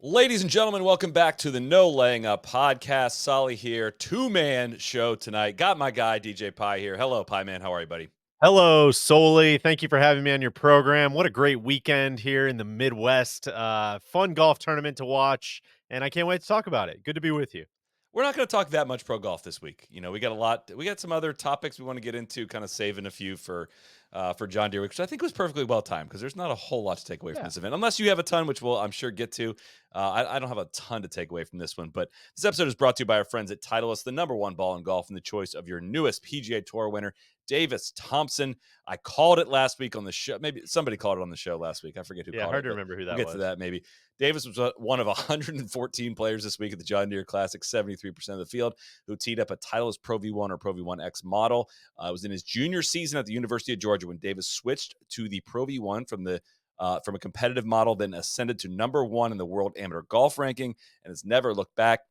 Ladies and gentlemen, welcome back to the No Laying Up podcast. Soly here, two-man show tonight. Got my guy DJ Pie here. Hello, Pie Man. How are you, buddy? Hello, Soly. Thank you for having me on your program. What a great weekend here in the Midwest. Fun golf tournament to watch, and I can't wait to talk about it. Good to be with you. We're not going to talk that much pro golf this week. You know, we got a lot. We got some other topics we want to get into. Kind of saving a few for John Deere, which I think was perfectly well timed because there's not a whole lot to take away from Yeah. this event, unless you have a ton, which we'll I'm sure get to. I don't have a ton to take away from this one, but this episode is brought to you by our friends at Titleist, the number one ball in golf, and the choice of your newest PGA Tour winner, Davis Thompson. I called it last week on the show. Maybe somebody called it on the show last week. I forget who Yeah, called hard it, to but remember who we'll that get to was. that maybe. Davis was one of 114 players this week at the John Deere Classic, 73% of the field, who teed up a Titleist Pro V1 or Pro V1X model. It was in his junior season at the University of Georgia when Davis switched to the Pro V1 from a competitive model, then ascended to number one in the world amateur golf ranking and has never looked back.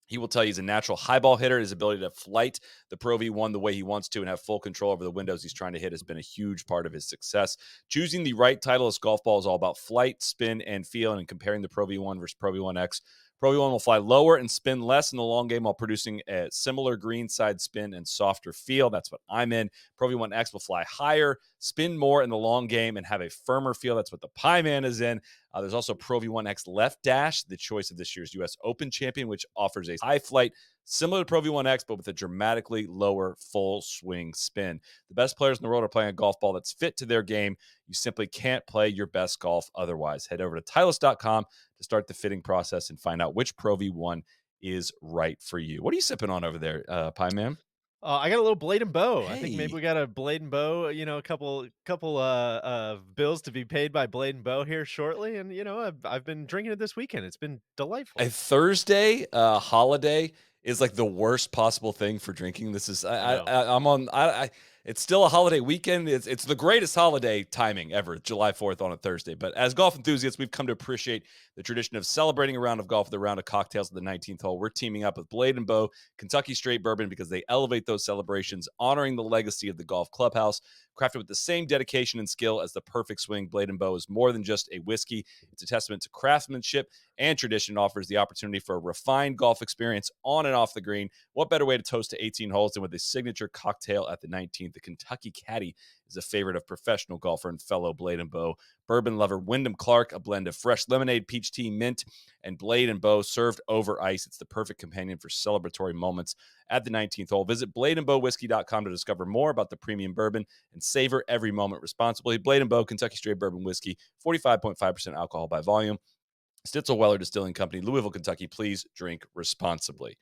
He will tell you he's a natural high ball hitter. His ability to flight the Pro V1 the way he wants to and have full control over the windows he's trying to hit has been a huge part of his success. Choosing the right Titleist golf ball is all about flight, spin, and feel. And comparing the Pro V1 versus Pro V1X, Pro V1 will fly lower and spin less in the long game while producing a similar green side spin and softer feel. That's what I'm in. Pro V1X will fly higher, spin more in the long game, and have a firmer feel. That's what the Pie Man is in. There's also Pro V1X Left Dash, the choice of this year's U.S. Open champion, which offers a high flight similar to Pro V1X, but with a dramatically lower full swing spin. The best players in the world are playing a golf ball that's fit to their game. You simply can't play your best golf otherwise. Head over to Titleist.com to start the fitting process and find out which Pro V1 is right for you. What are you sipping on over there, Pie Man? I got a little blade and bow. I think maybe we Hey, got a blade and bow. A couple bills to be paid by blade and bow here shortly, and I've been drinking it this weekend. It's been a delightful. Thursday holiday is like the worst possible thing for drinking. This is I know. I'm on it's still a holiday weekend. It's the greatest holiday timing ever, July 4th on a Thursday. But as golf enthusiasts, we've come to appreciate the tradition of celebrating a round of golf with a round of cocktails at the 19th hole. We're teaming up with Blade and Bow Kentucky Straight Bourbon because they elevate those celebrations, honoring the legacy of the golf clubhouse. Crafted with the same dedication and skill as the perfect swing, Blade and Bow is more than just a whiskey. It's a testament to craftsmanship and tradition. Offers the opportunity for a refined golf experience on and off the green. What better way to toast to 18 holes than with a signature cocktail at the 19th? The Kentucky Caddy is a favorite of professional golfer and fellow Blade and Bow bourbon lover Wyndham Clark, a blend of fresh lemonade, peach tea, mint, and Blade and Bow served over ice. It's the perfect companion for celebratory moments at the 19th hole. Visit bladeandbowwhiskey.com to discover more about the premium bourbon and savor every moment responsibly. Blade and Bow Kentucky Straight Bourbon Whiskey, 45.5% alcohol by volume. Stitzel Weller Distilling Company, Louisville, Kentucky. Please drink responsibly.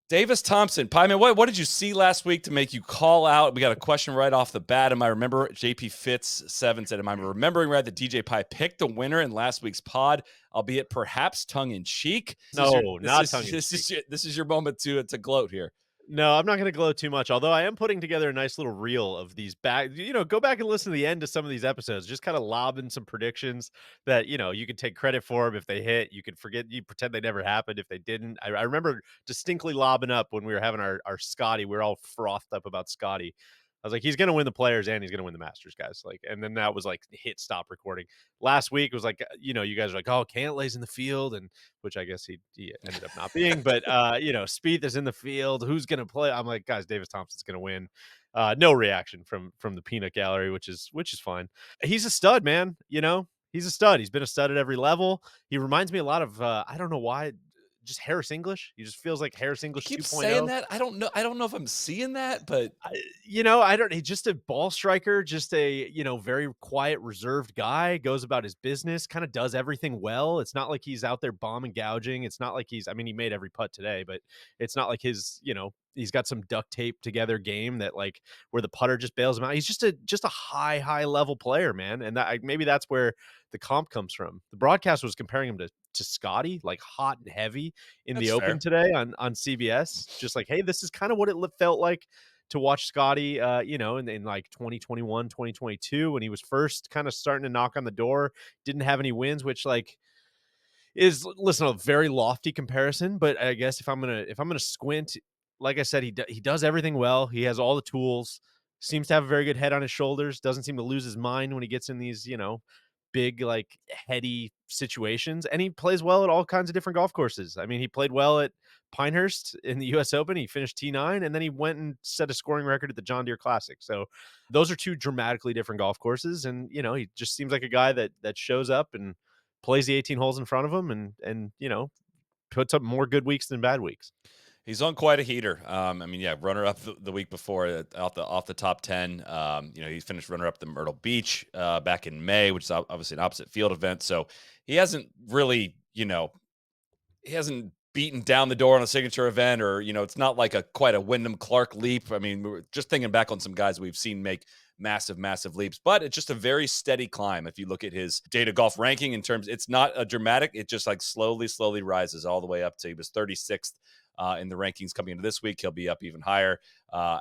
Davis Thompson, Pie Man, what did you see last week to make you call out? We got a question right off the bat. Am I remember JP Fitz7 said, am I remembering right that DJ Pie picked the winner in last week's pod, albeit perhaps tongue in cheek? No, not tongue in cheek. This is your moment to gloat here. No, I'm not gonna gloat too much, although I am putting together a nice little reel of these go back and listen to the end of some of these episodes, just kinda lobbing some predictions that, you can take credit for them if they hit, you pretend they never happened if they didn't. I remember distinctly lobbing up when we were having our Scotty, we were all frothed up about Scotty. I was like, "He's gonna win the Players and he's gonna win the Masters, guys," like, and then that was, like, hit stop recording. Last week was like, you guys are like, "Oh, Cantlay's in the field," and which I guess he ended up not being. But Spieth is in the field. Who's gonna play? I'm like, guys, Davis Thompson's gonna win. No reaction from the peanut gallery, which is fine. He's a stud, man. He's a stud. He's been a stud at every level. He reminds me a lot of I don't know why, just Harris English. He just feels like Harris You English keep saying 2.0. that. I don't know. I don't know if I'm seeing that, but I don't. He's just a ball striker, just a very quiet, reserved guy. Goes about his business, kind of does everything well. It's not like he's out there bombing, gouging. It's not like he's. I mean, he made every putt today, but it's not like he's got some duct tape together game that like where the putter just bails him out. He's just a high level player, man. And maybe that's where the comp comes from. The broadcast was comparing him to Scotty, like hot and heavy in that's the Open fair. today on CBS. Just like, hey, this is kind of what it felt like to watch Scotty, in like 2021, 2022, when he was first kind of starting to knock on the door, didn't have any wins, which like is, listen, a very lofty comparison. But I guess if I'm gonna squint, like I said, he does everything well. He has all the tools. Seems to have a very good head on his shoulders. Doesn't seem to lose his mind when he gets in these big, like, heady situations, and he plays well at all kinds of different golf courses. I mean, he played well at Pinehurst in the US Open. He finished T9, and then he went and set a scoring record at the John Deere Classic. So those are two dramatically different golf courses, and, he just seems like a guy that shows up and plays the 18 holes in front of him and, puts up more good weeks than bad weeks. He's on quite a heater. I mean, yeah, runner up the week before off the top 10. He finished runner up the Myrtle Beach back in May, which is obviously an opposite field event. So he hasn't really, he hasn't beaten down the door on a signature event, or it's not like quite a Wyndham Clark leap. I mean, we were just thinking back on some guys we've seen make massive leaps, but it's just a very steady climb. If you look at his data golf ranking in terms, it's not a dramatic, it just like slowly rises all the way up to, he was 36th in the rankings coming into this week. He'll be up even higher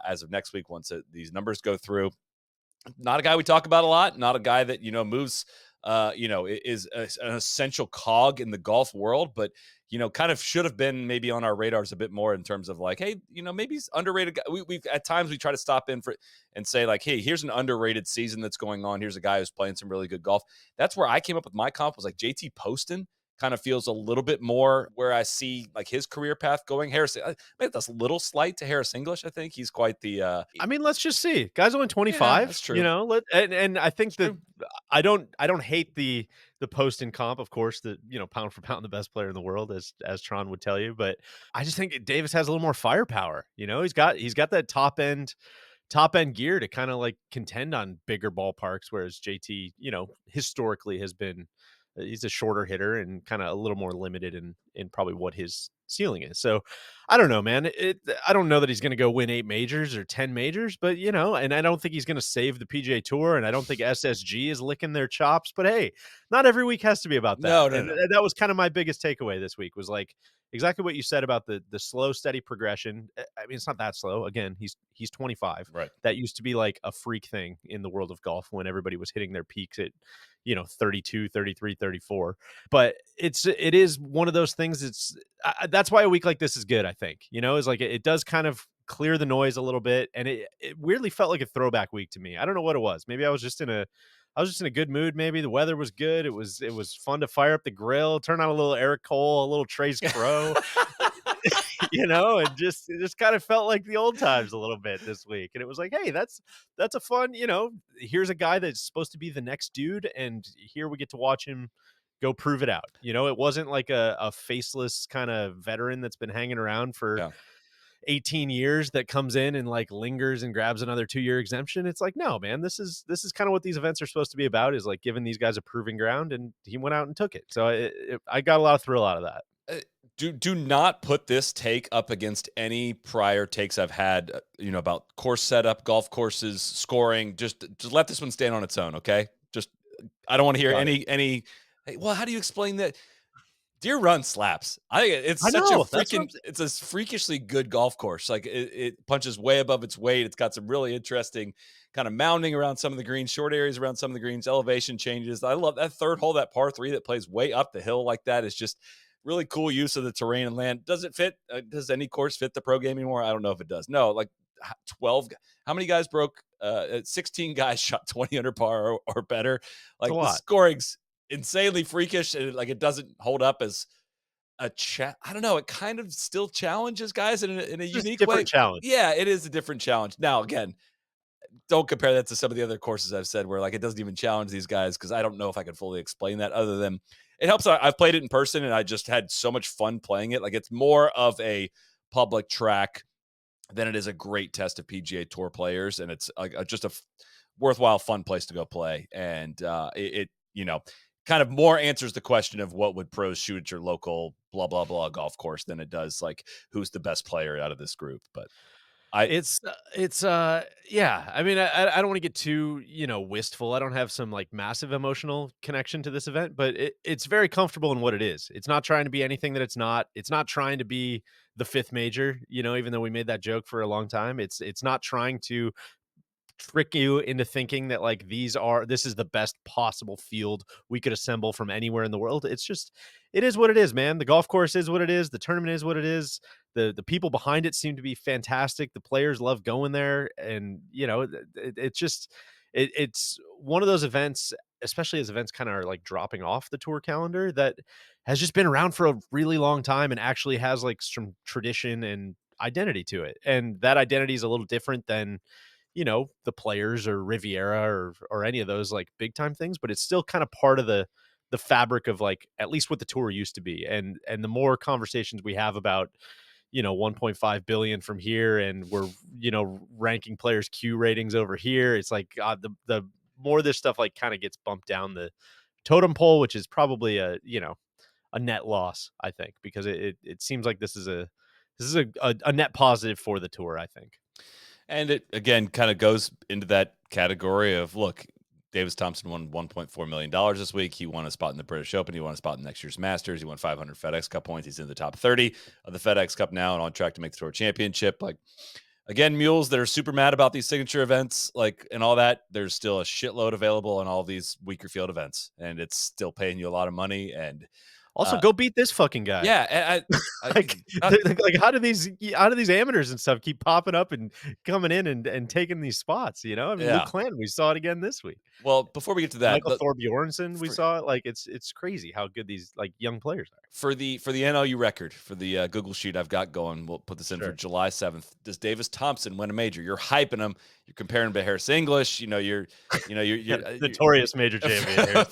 as of next week once these numbers go through. Not a guy we talk about a lot, not a guy that moves is an essential cog in the golf world, but kind of should have been maybe on our radars a bit more in terms of like, hey, maybe he's underrated. We've at times we try to stop in for and say like, hey, here's an underrated season that's going on. Here's a guy who's playing some really good golf. That's where I came up with my comp, was like JT Poston. Kind of feels a little bit more where I see like his career path going. Harris, maybe that's a little slight to Harris English. I think he's quite the. I mean, let's just see. Guy's only Yeah, 25, that's true. and I think That's that true. I don't hate the Poston comp, of course, the pound for pound the best player in the world, as Tron would tell you, but I just think Davis has a little more firepower. He's got that top end gear to kind of like contend on bigger ballparks, whereas JT, historically has been he's a shorter hitter and kind of a little more limited in probably what his ceiling is. So I don't know, man. I don't know that he's going to go win 8 majors or 10 majors, but and I don't think he's going to save the PGA Tour, and I don't think SSG is licking their chops. But hey, not every week has to be about that. No, no, And no. that was kind of my biggest takeaway this week, was like exactly what you said about the slow, steady progression. I mean, it's not that slow. Again, he's 25. Right. That used to be like a freak thing in the world of golf when everybody was hitting their peaks at 32, 33, 34. But it is one of those things. That's why a week like this is good, I think. Is like it does kind of clear the noise a little bit, and it weirdly felt like a throwback week to me. I don't know what it was. Maybe I was just in a good mood. Maybe the weather was good. It was fun to fire up the grill, turn on a little Eric Cole, a little Trace Crow, and it just kind of felt like the old times a little bit this week. And it was like, hey, that's a fun, here's a guy that's supposed to be the next dude, and here we get to watch him go prove it out. It wasn't like a faceless kind of veteran that's been hanging around for Yeah. 18 years that comes in and like lingers and grabs another 2-year exemption. It's like, no, man, this is kind of what these events are supposed to be about, is like giving these guys a proving ground, and he went out and took it. So I got a lot of thrill out of that. Uh, do not put this take up against any prior takes I've had, about course setup, golf courses, scoring. Just let this one stand on its own, okay? Just I don't want to hear Got it. any. Hey, well, how do you explain that? Deer Run slaps. I think it's I such a know. That's what I'm freaking. It's a freakishly good golf course. Like it punches way above its weight. It's got some really interesting kind of mounding around some of the greens, short areas around some of the greens, elevation changes. I love that third hole, that par 3 that plays way up the hill like that. Is just really cool use of the terrain and land. Does it fit? Does any course fit the pro game anymore? I don't know if it does. No, like 12. How many guys broke? 16 guys shot 20 under par or better. It's a Like the lot. scoring's insanely freakish, and like it doesn't hold up as a chat. I don't know. It kind of still challenges guys in a It's just unique way. different challenge. Yeah, it is a different challenge. Now, again, don't compare that to some of the other courses I've said where like it doesn't even challenge these guys, because I don't know if I can fully explain that other than it helps. I've played it in person and I just had so much fun playing it. Like it's more of a public track than it is a great test of PGA Tour players, and it's like just a worthwhile, fun place to go play. And kind of more answers the question of what would pros shoot at your local blah blah blah golf course than it does like who's the best player out of this group. But I Yeah. I mean, I don't want to get too, wistful. I don't have some like massive emotional connection to this event, but it's very comfortable in what it is. It's not trying to be anything that it's not. It's not trying to be the fifth major, even though we made that joke for a long time. It's not trying to trick you into thinking that like this is the best possible field we could assemble from anywhere in the world. It's just, it is what it is, man. The golf course is what it is. The tournament is what it is. The people behind it seem to be fantastic. The players love going there, and it's just it's one of those events. especially as events kinda are, like, dropping off the tour calendar, that has just been around for a really long time and actually has, like, some tradition and identity to it, and that identity is a little different than, the Players or Riviera or any of those, like, big time things, but it's still kinda part of the fabric of, like, at least what the tour used to be, and the more conversations we have about, 1.5 billion from here, and we're, ranking players' Q ratings over here. It's like, God, the more this stuff like kind of gets bumped down the totem pole, which is probably a net loss, I think, because it seems like this is a net positive for the tour, I think. And it again kind of goes into that category of look, Davis Thompson won $1.4 million this week. He won a spot in the British Open. He won a spot in next year's Masters. He won 500 FedEx Cup points. He's in the top 30 of the FedEx Cup now and on track to make the Tour Championship. Like, again, mules that are super mad about these signature events, like, and all that, there's still a shitload available on all these weaker field events, and it's still paying you a lot of money. And Also, uh, go beat this fucking guy. yeah, Like, not, like, how do these amateurs and stuff keep popping up and coming in and taking these spots, you know? I mean, Luke yeah. Clanton, we saw it again this week. Well, before we get to that, Michael Thorbjornsen, we for, saw it. Like, it's crazy how good these, like, young players are. for the NLU record, for the Google sheet I've got going, we'll put this in for Sure. July 7th. Does Davis Thompson win a major? You're hyping him. You're comparing him to Harris English. Yeah, You're notorious major champion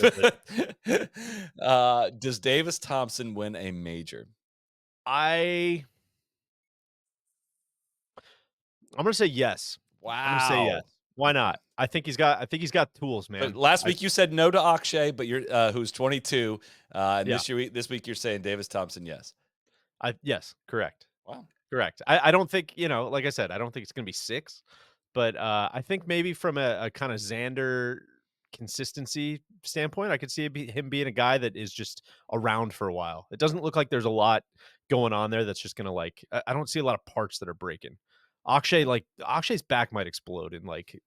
here. does Davis Thompson win a major? I I'm gonna say yes. I'm gonna say yes. Wow. Why Okay. not? I think he's got tools, But man. last week you said no to Akshay, but you're who's 22, and Yeah. this week you're saying Davis Thompson, yes. Yes, correct. Wow. Correct. I don't think, like I said, I don't think it's gonna be 6, but, I think maybe from a kinda Xander consistency standpoint, I could see him being a guy that is just around for a while. It doesn't look like there's a lot going on there that's just gonna, like, I don't see a lot of parts that are breaking. Akshay's back might explode in, like,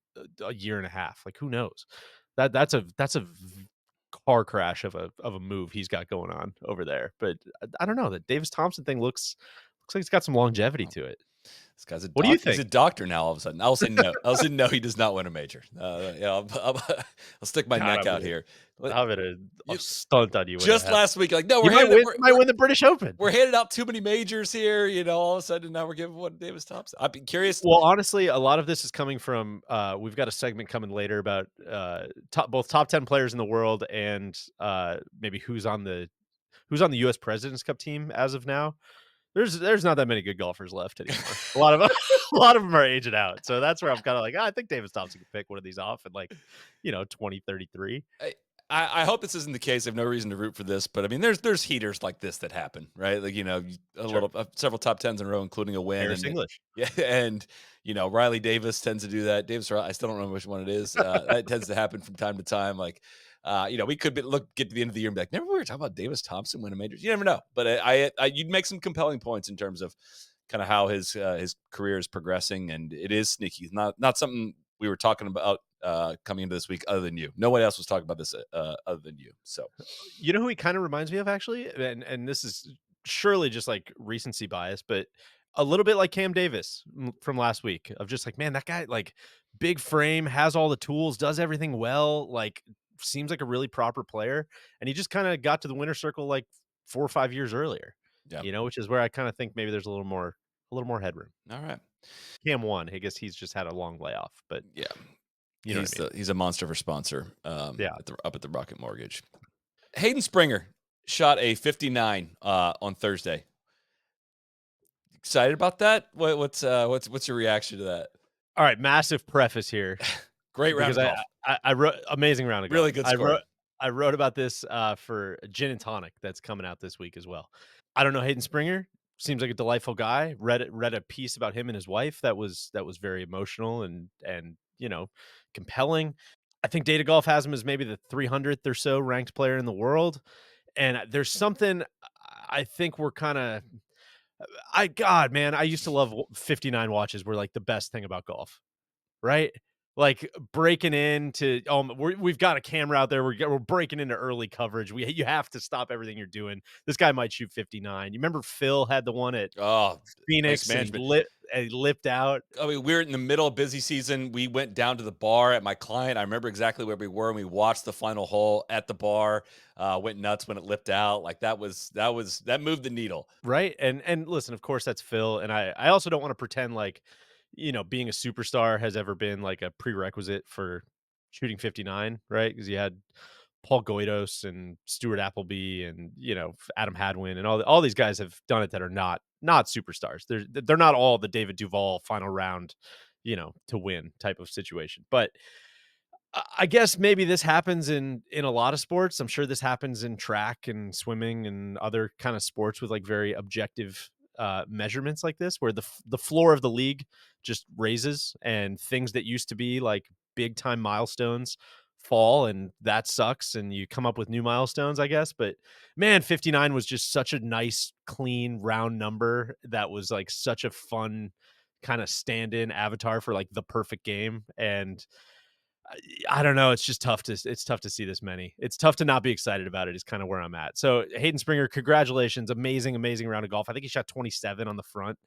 a year and a half, like, who knows? That's a car crash of a move he's got going on over there, but I don't know, the Davis Thompson thing looks like it's got some longevity to it. This guy's a What do you he's a think? doctor now all of a sudden. I'll say no. I'll say no, he does not win a major. I'll stick my God, neck out here. Let I'm gonna you stunt on you with just that. last week, like, "No, You might win you might win the British Open. we're handing out too many majors here," all of a sudden now we're giving one to Davis Thompson. I'd be curious. Well, honestly, a lot of this is coming from, we've got a segment coming later about, top 10 players in the world and, maybe who's on the US President's Cup team as of now. There's not that many good golfers left anymore. A lot of a lot of them are aging out. So that's where I'm kinda like, I think Davis Thompson could pick one of these off in, like, 2033. I I hope this isn't the case. I have no reason to root for this, but I mean, there's heaters like this that happen, right? Like, Sure. several top tens in a row, including a win, Harris and English. yeah, and Riley Davis tends to do that. I still don't remember which one it is. That tends to happen from time to time. Like, we could get to the end of the year and be like, remember we were talking about Davis Thompson winning majors. You never know, but you'd make some compelling points in terms of kind of how his career is progressing, and it is sneaky. Not something we were talking about coming into this week other than you. Nobody else was talking about this other than you. So You know who he kinda reminds me of actually? And this is surely just, like, recency bias, but a little bit like Cam Davis from last week of just like, man, that guy, like, big frame, has all the tools, does everything well, like, seems like a really proper player, and he just kinda got to the winner's circle, like, 4 or 5 years earlier, yeah, which is where I kinda think maybe there's a little more headroom. all right, Cam won, I guess he's just had a long layoff, but yeah. you know what I mean. He's a monster for sponsor Yeah. up at the Rocket Mortgage. Hayden Springer shot a 59 on Thursday. Excited about that? What's your reaction to that? Alright, massive preface here. Great round Because of golf. I wrote amazing round of golf. Really good I score. wrote I wrote about this, for Gin and Tonic that's coming out this week as well. I don't know Hayden Springer, seems like a delightful guy. Read a piece about him and his wife that was very emotional and, compelling. I think Data Golf has him as maybe the 300th or so ranked player in the world, and there's something I think we're kinda I God, man, I used to love 59 watches were, like, the best thing about golf, right? like breaking into we've got a camera out there. We're breaking into early coverage. You have to stop everything you're doing. This guy might shoot 59. You remember Phil had the one at Oh, waste Phoenix and management. he lipped out. I mean, we were in the middle of busy season. We went down to the bar at my client. I remember exactly where we were, and we watched the final hole at the bar. Went nuts when it lipped out. Like that moved the needle. Right, and listen, of course, that's Phil, and I also don't wanna pretend like, being a superstar has ever been, like, a prerequisite for shooting 59, right? Because you had Paul Goitos and Stuart Appleby and, Adam Hadwin and all these guys have done it that are not superstars. They're not all the David Duval final round, to win type of situation, but I guess maybe this happens in a lot of sports. I'm sure this happens in track and swimming and other kind of sports with like very objective measurements like this, where the floor of the league just raises and things that used to be like big time milestones fall, and that sucks. And you come up with new milestones, I guess. But man, 59 was just such a nice, clean, round number that was like such a fun kind of stand-in avatar for like the perfect game. And I don't know. It's tough to see this many. It's tough to not be excited about it is kind of where I'm at. So Hayden Springer, congratulations. Amazing, amazing round of golf. I think he shot 27 on the front.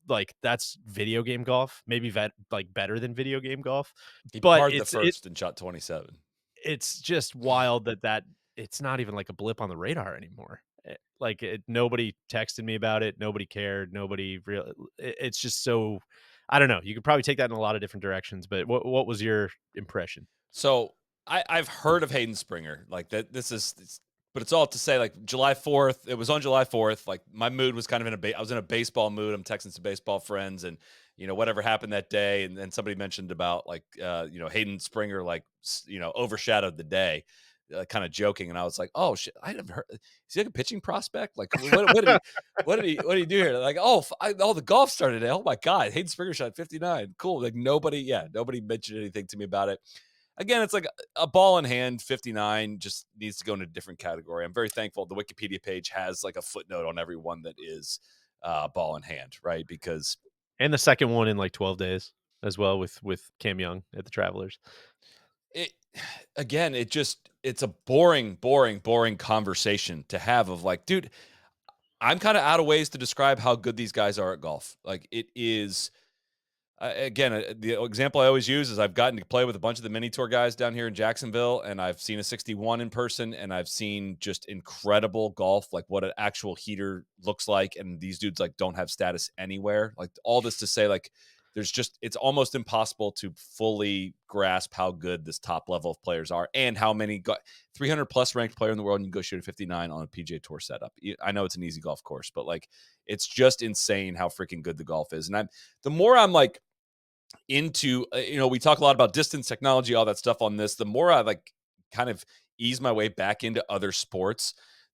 Like that's video game golf, maybe like better than video game golf. He But parred the first and shot 27. it's just wild that it's not even like a blip on the radar anymore. Nobody texted me about it. Nobody cared. Nobody real. It's just so. I don't know. You could probably take that in a lot of different directions. But what was your impression? So I've heard of Hayden Springer. Like that. But it's all to say, like July 4th. It was on July 4th. Like my mood was kind of I was in a baseball mood. I'm texting some baseball friends, and whatever happened that day, and then somebody mentioned about like Hayden Springer like overshadowed the day. Kind of joking, and I was like, "Oh shit, I never heard. Is he like a pitching prospect? Like, what did he do here? Like, the golf started today. Oh my god, Hayden Springer shot 59. Cool. Like nobody mentioned anything to me about it. Again, it's like a ball in hand, 59 just needs to go in a different category. I'm very thankful the Wikipedia page has like a footnote on every one that is ball in hand, right? Because And the second one in, like, 12 days as well with Cam Young at the Travelers. it again, it's a boring, boring, boring conversation to have of like, dude, I'm kind of out of ways to describe how good these guys are at golf. Like it is again, the example I always use is I've gotten to play with a bunch of the mini tour guys down here in Jacksonville, and I've seen a 61 in person, and I've seen just incredible golf, like what an actual heater looks like. And these dudes like don't have status anywhere. Like all this to say, like it's almost impossible to fully grasp how good this top level of players are, and how many 300 plus ranked player in the world, and you can go shoot a 59 on a PGA Tour setup. I know it's an easy golf course, but like it's just insane how freaking good the golf is. And the more I'm like into we talk a lot about distance technology, all that stuff on this, the more I like kind of ease my way back into other sports,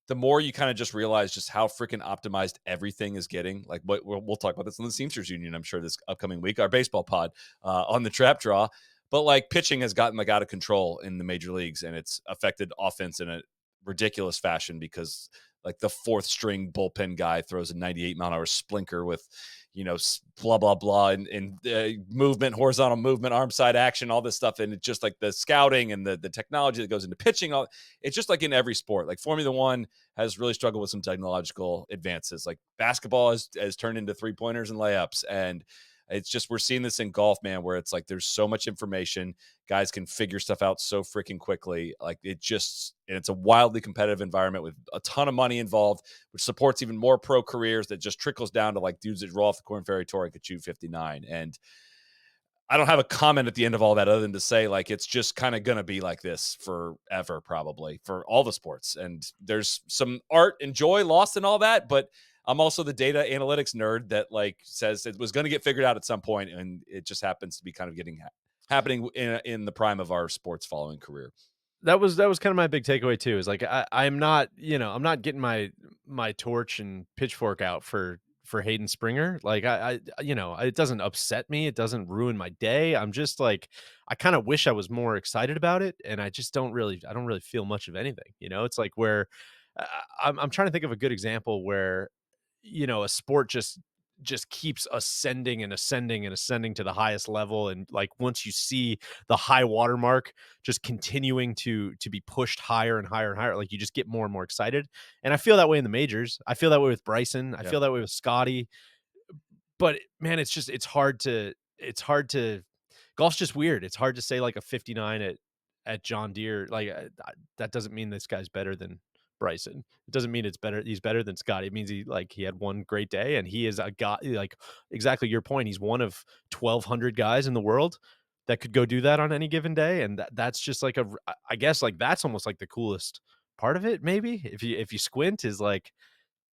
the more you kind of just realize just how freaking optimized everything is getting. Like we'll talk about this in the Teamsters Union, I'm sure, this upcoming week, our baseball pod on the trap draw. But like pitching has gotten like out of control in the major leagues, and it's affected offense in a ridiculous fashion because like the fourth string bullpen guy throws a 98-mile-an-hour splinker with blah blah blah, and movement, horizontal movement, arm side action, all this stuff. And it's just like the scouting and the technology that goes into pitching, it's just like in every sport. Like Formula One has really struggled with some technological advances. Like basketball has turned into 3-pointers and layups, and it's just we're seeing this in golf, man, where it's like there's so much information, guys can figure stuff out so freaking quickly. Like it's a wildly competitive environment with a ton of money involved, which supports even more pro careers that just trickles down to like dudes that roll off the Corn Ferry Tour and could shoot 59. And I don't have a comment at the end of all that other than to say like it's just kind of going to be like this forever, probably for all the sports. And there's some art and joy lost in all that, but I'm also the data analytics nerd that like says it was going to get figured out at some point, and it just happens to be kind of happening in the prime of our sports following career. That was kind of my big takeaway too, is like I'm not, I'm not getting my torch and pitchfork out for Hayden Springer. Like it doesn't upset me, it doesn't ruin my day. I'm just like I kind of wish I was more excited about it, and I don't really feel much of anything. It's like where I'm trying to think of a good example where a sport just just keeps ascending and ascending and ascending to the highest level. And like once you see the high water mark just continuing to be pushed higher and higher and higher, like you just get more and more excited. And I feel that way in the majors. I feel that way with Bryson. I Yeah. feel that way with Scotty. But man, it's hard to golf's just weird. It's hard to say like a 59 at John Deere. Like that doesn't mean this guy's better than Bryson. It doesn't mean he's better than Scotty. It means he had one great day and he is a guy like exactly your point. He's one of 1,200 guys in the world that could go do that on any given day. And that's just like I guess like that's almost like the coolest part of it. Maybe if you squint is like,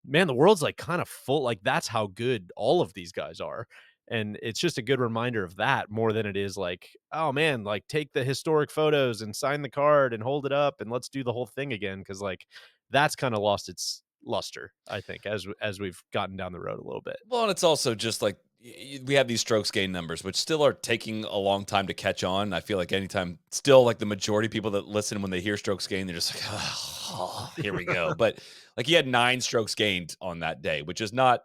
man, the world's like kind of full. Like that's how good all of these guys are. And it's just a good reminder of that more than it is like, oh man, like take the historic photos and sign the card and hold it up and let's do the whole thing again. Cause like that's kind of lost its luster, I think, as we've gotten down the road a little bit. Well, and it's also just like we have these strokes gain numbers, which still are taking a long time to catch on. I feel like anytime, still like the majority of people that listen when they hear strokes gained, they're just like, oh, here we go. But like he had 9 strokes gained on that day, which is not.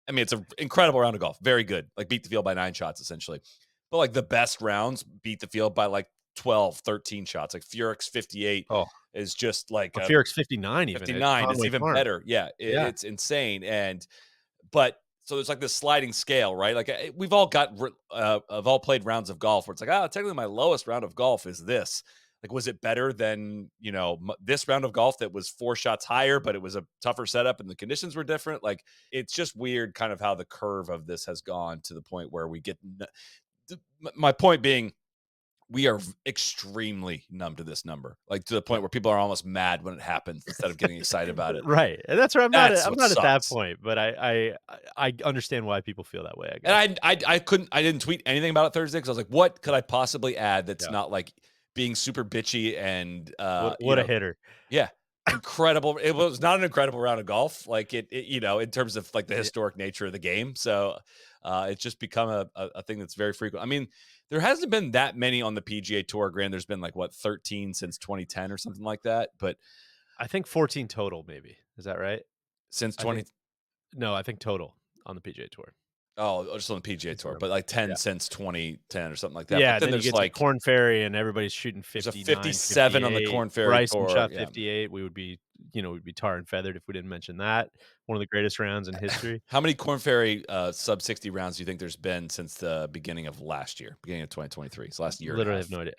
I mean, it's an incredible round of golf, very good. Like beat the field by 9 shots essentially, but like the best rounds beat the field by like 12, 13 shots. Like Furyk's 58 Oh, is just like a Furyk's 59 even at 59 is Conway even Farm. better. Yeah, Yeah. it's insane. And but so there's like this sliding scale, right? Like we've all have all played rounds of golf where it's like, technically my lowest round of golf is this. Like, was it better than this round of golf that was 4 shots higher, but it was a tougher setup and the conditions were different? Like, it's just weird, kind of how the curve of this has gone to the point where we get. My point being, we are extremely numb to this number, like to the point where people are almost mad when it happens instead of getting excited about it. Right. And that's where That's I'm what not at that sucks. point, but I understand why people feel that way, I guess. And I didn't tweet anything about it Thursday because I was like, what could I possibly add that's Yeah. not like being super bitchy and What a hitter. yeah, incredible. It was not an incredible round of golf, like in terms of like the Yeah. historic nature of the game. So it's just become a thing that's very frequent. I mean, there hasn't been that many on the PGA Tour. Grand, there's been like what 13 since 2010 or something like that. But I think 14 total maybe. Is that right? since I 20, think no, I think total on the PGA Tour. just on the PGA That's what Tour, I'm but like 10 yeah. since 2010 or something like that. But Yeah, then then you there's get to like Corn Ferry and everybody's shooting there's a 59, 57 on the 58. Corn Ferry Bryson Tour. shot Yeah. 58. We'd be tar and feathered if we didn't mention that. One of the greatest rounds in history. How many Corn Ferry sub 60 rounds do you think there's been since the beginning of last year, beginning of 2023? So last year and a Literally half. have no idea.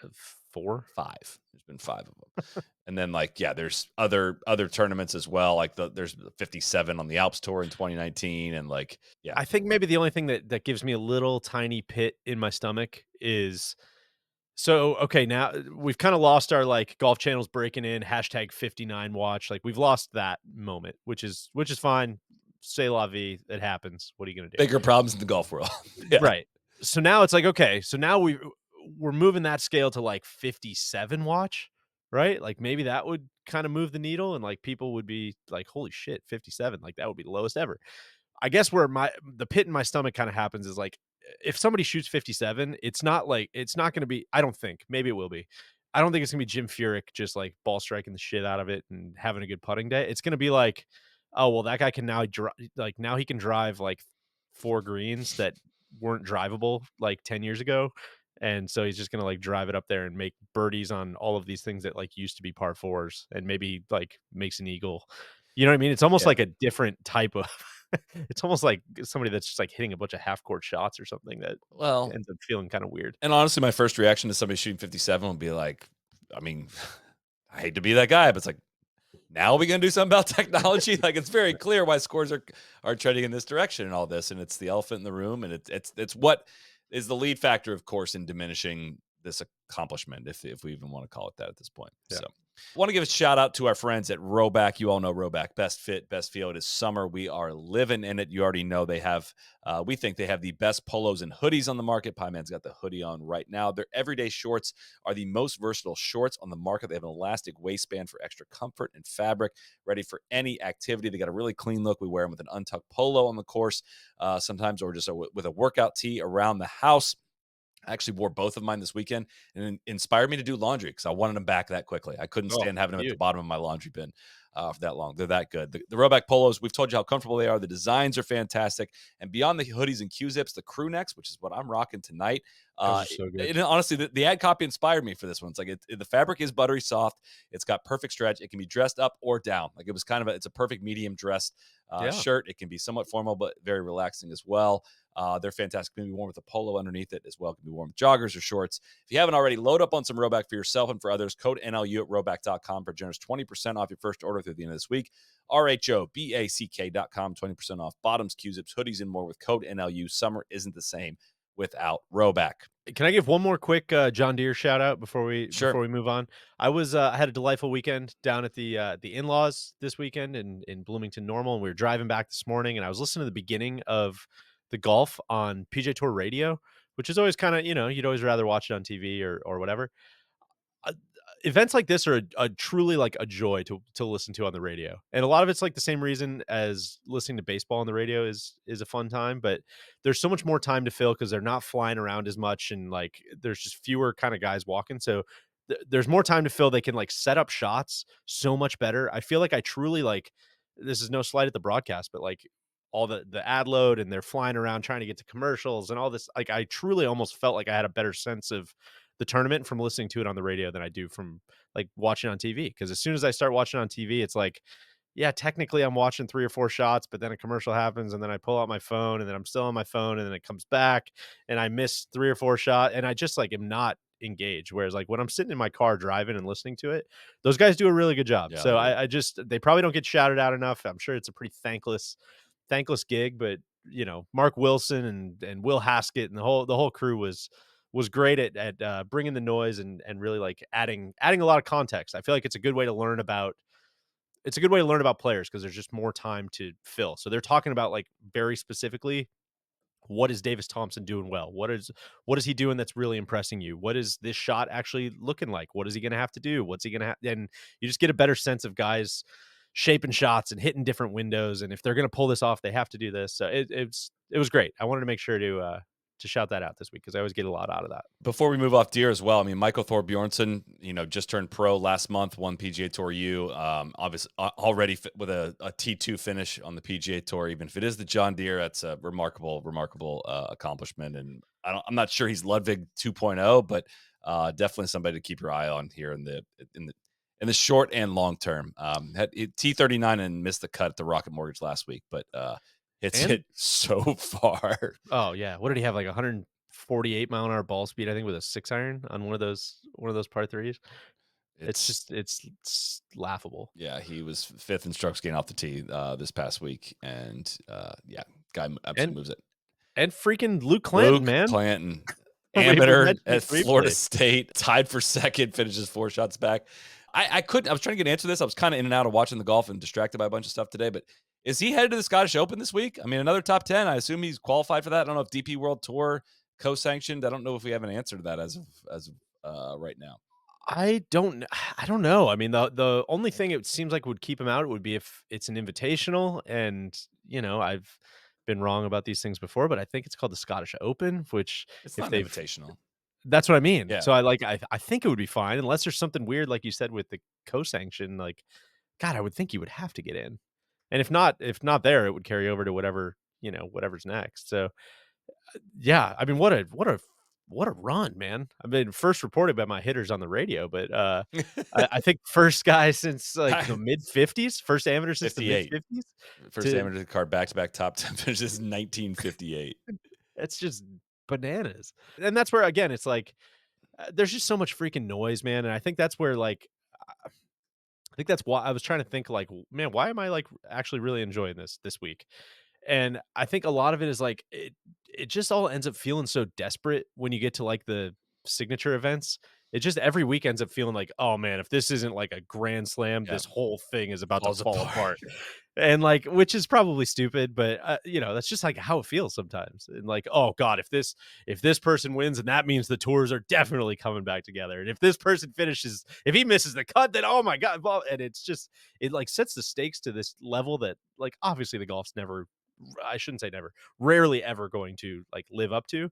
4? 5. There's been 5 of them. And then like, yeah, there's other tournaments as well. Like there's 57 on the Alps Tour in 2019. And like, yeah. I think maybe the only thing that gives me a little tiny pit in my stomach is so okay, now we've kind of lost our like golf channels breaking in hashtag 59 watch. Like we've lost that moment, which is fine. Say la vie, it happens. What are you gonna do? Bigger problems in the golf world. Yeah. Right. So now it's like, okay, so now we're moving that scale to like 57 watch, right? Like maybe that would kind of move the needle and like people would be like, holy shit, 57. Like that would be the lowest ever. I guess where the pit in my stomach kind of happens is like if somebody shoots 57, it's not going to be, I don't think, maybe it will be. I don't think it's going to be Jim Furyk just like ball striking the shit out of it and having a good putting day. It's going to be like, oh, well, that guy can now like now he can drive like 4 greens that weren't drivable like 10 years ago. And so he's just going to like drive it up there and make birdies on all of these things that like used to be par fours and maybe like makes an eagle. You know what I mean? It's almost Yeah. like a different type of it's almost like somebody that's just like hitting a bunch of half court shots or something that Well, ends up feeling kind of weird. and honestly, my first reaction to somebody shooting 57 would be like, I mean, I hate to be that guy, but it's like, now are we going to do something about technology? Like it's very clear why scores are trending in this direction and all this, and it's the elephant in the room, and it's what is the lead factor, of course, in diminishing this accomplishment, if we even want to call it that at this point. Yeah. So, want to give a shout out to our friends at Rhoback. You all know Rhoback, best fit, best feel. It is summer. We are living in it. You already know they have. We think they have the best polos and hoodies on the market. Pie Man's got the hoodie on right now. Their everyday shorts are the most versatile shorts on the market. They have an elastic waistband for extra comfort and fabric, ready for any activity. They got a really clean look. We wear them with an untucked polo on the course, sometimes, or just with a workout tee around the house. I actually wore both of mine this weekend, and it inspired me to do laundry because I wanted them back that quickly. I couldn't Oh, stand having them at the cute. bottom of my laundry bin. for that long. They're that good. The Rhoback polos, we've told you how comfortable they are. The designs are fantastic. And beyond the hoodies and Q-zips, the crew necks, which is what I'm rocking tonight. Those are so good. Honestly, the ad copy inspired me for this one. It's like the fabric is buttery soft. It's got perfect stretch. It can be dressed up or down. Like it was kind of it's a perfect medium dressed Yeah. shirt. It can be somewhat formal, but very relaxing as well. They're fantastic. Can be worn with a polo underneath it as well. Can be worn with joggers or shorts. If you haven't already, load up on some Rhoback for yourself and for others. Code NLU at Rhoback.com for generous 20% off your first order through the end of this week. RHOBACK.com, 20% off bottoms, Q-zips, hoodies, and more with code NLU. Summer isn't the same without Rhoback. Can I give one more quick John Deere shout out before we move on? I had a delightful weekend down at the in-laws this weekend in Bloomington Normal, and we were driving back this morning, and I was listening to the beginning of the golf on PGA Tour radio, which is always kind of, you'd always rather watch it on TV or whatever. uh, Events like this are a truly like a joy to listen to on the radio, and a lot of it's like the same reason as listening to baseball on the radio is a fun time, but there's so much more time to fill because they're not flying around as much, and like there's just fewer kind of guys walking, so there's more time to fill. They can like set up shots so much better. I feel like I truly like, this is no slight at the broadcast, but like all the ad load and they're flying around trying to get to commercials and all this, like I truly almost felt like I had a better sense of the tournament from listening to it on the radio than I do from like watching on TV. Because as soon as I start watching on TV, it's like, yeah, technically I'm watching 3 or 4 shots, but then a commercial happens and then I pull out my phone and then I'm still on my phone and then it comes back and I miss 3 or 4 shots and I just like am not engaged. Whereas like when I'm sitting in my car driving and listening to it, those guys do a really good job. Yeah, So they do. I just, they probably don't get shouted out enough. I'm sure it's a pretty thankless gig, but Mark Wilson and Will Haskett and the whole crew was great at bringing the noise and really like adding a lot of context. I feel like it's a good way to learn about players because there's just more time to fill. So they're talking about like very specifically, what is Davis Thompson doing well? What is he doing that's really impressing you? What is this shot actually looking like? What is he going to have to do? What's he going to have? And you just get a better sense of guys shaping shots and hitting different windows. And if they're going to pull this off, they have to do this. So it was great. I wanted to make sure to shout that out this week because I always get a lot out of that. Before we move off Deere as well, I mean, Michael Thorbjornsen, just turned pro last month, won PGA Tour U. Obviously, already with a T2 finish on the PGA Tour. Even if it is the John Deere, that's a remarkable accomplishment. And I'm not sure he's Ludwig 2.0, but definitely somebody to keep your eye on here in the short and long term. Had T39 and missed the cut at the Rocket Mortgage last week, but hits And it so far. oh yeah, what did he have, like 148-mile-an-hour ball speed? I think with a 6 iron on one of those par threes. It's laughable. Yeah, he was fifth in strokes gained off the tee this past week, and yeah, guy absolutely And moves it. and freaking Luke Clanton, Luke man. Clanton, We amateur mentioned at it Florida briefly. State, tied for second, finishes 4 shots back. I couldn't. I was trying to get an answer to this. I was kind of in and out of watching the golf and distracted by a bunch of stuff today. But is he headed to the Scottish Open this week? I mean, another top 10. I assume he's qualified for that. I don't know if DP World Tour co-sanctioned. I don't know if we have an answer to that as of right now. I don't know. I mean, the only thing it seems like would keep him out would be if it's an invitational, and I've been wrong about these things before, but I think it's called the Scottish Open, which It's if not an they've invitational. that's what I mean. Yeah. So I think it would be fine unless there's something weird, like you said, with the co-sanction. Like, God, I would think you would have to get in, and if not there, it would carry over to whatever's next. So yeah, I mean, what a run, man. I mean, first reported by my hitters on the radio, but I think first guy since like the mid '50s, first amateur since the mid 58. '50s. First To amateur card back-to-back top 10 finishes in 1958. That's just bananas, and that's where again it's like there's just so much freaking noise, man, and I think that's where like I think that's why I was trying to think like, man, why am I like actually really enjoying this week? And I think a lot of it is like it just all ends up feeling so desperate when you get to like the signature events. It just every week ends up feeling like, oh man, if this isn't like a grand slam, Yeah, this whole thing is about to falls fall apart. apart. And like, which is probably stupid, but that's just like how it feels sometimes. And like, oh god, if this person wins, and that means the tours are definitely coming back together. And if this person finishes, if he misses the cut, then oh my god, well, and it's just it like sets the stakes to this level that like obviously the golf's never, I shouldn't say never, rarely ever going to like live up to.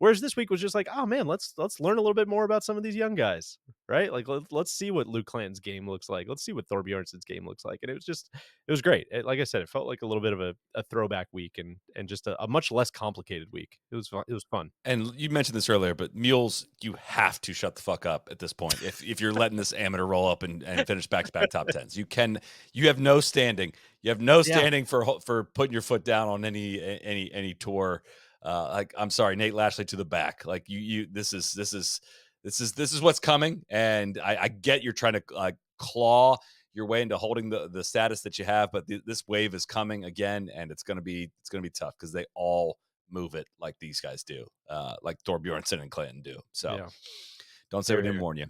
Whereas this week was just like, oh man, let's learn a little bit more about some of these young guys, right? Like let's see what Luke Clanton's game looks like. Let's see what Thorbjornsen's game looks like. And it was great. Like I said, it felt like a little bit of a throwback week and just a much less complicated week. It was fun. It was fun. And you mentioned this earlier, but mules, you have to shut the fuck up at this point. If you're letting this amateur roll up and finish back to back top tens, you have no standing. You have no Yeah. standing for putting your foot down on any tour. Like, I'm sorry, Nate Lashley to the back. Like this is what's coming. And I get you're trying to claw your way into holding the status that you have, but this wave is coming again, and it's gonna be tough because they all move it like these guys do, like Thorbjornsen and Clinton do. So Yeah. don't say we Here, didn't here. warn you.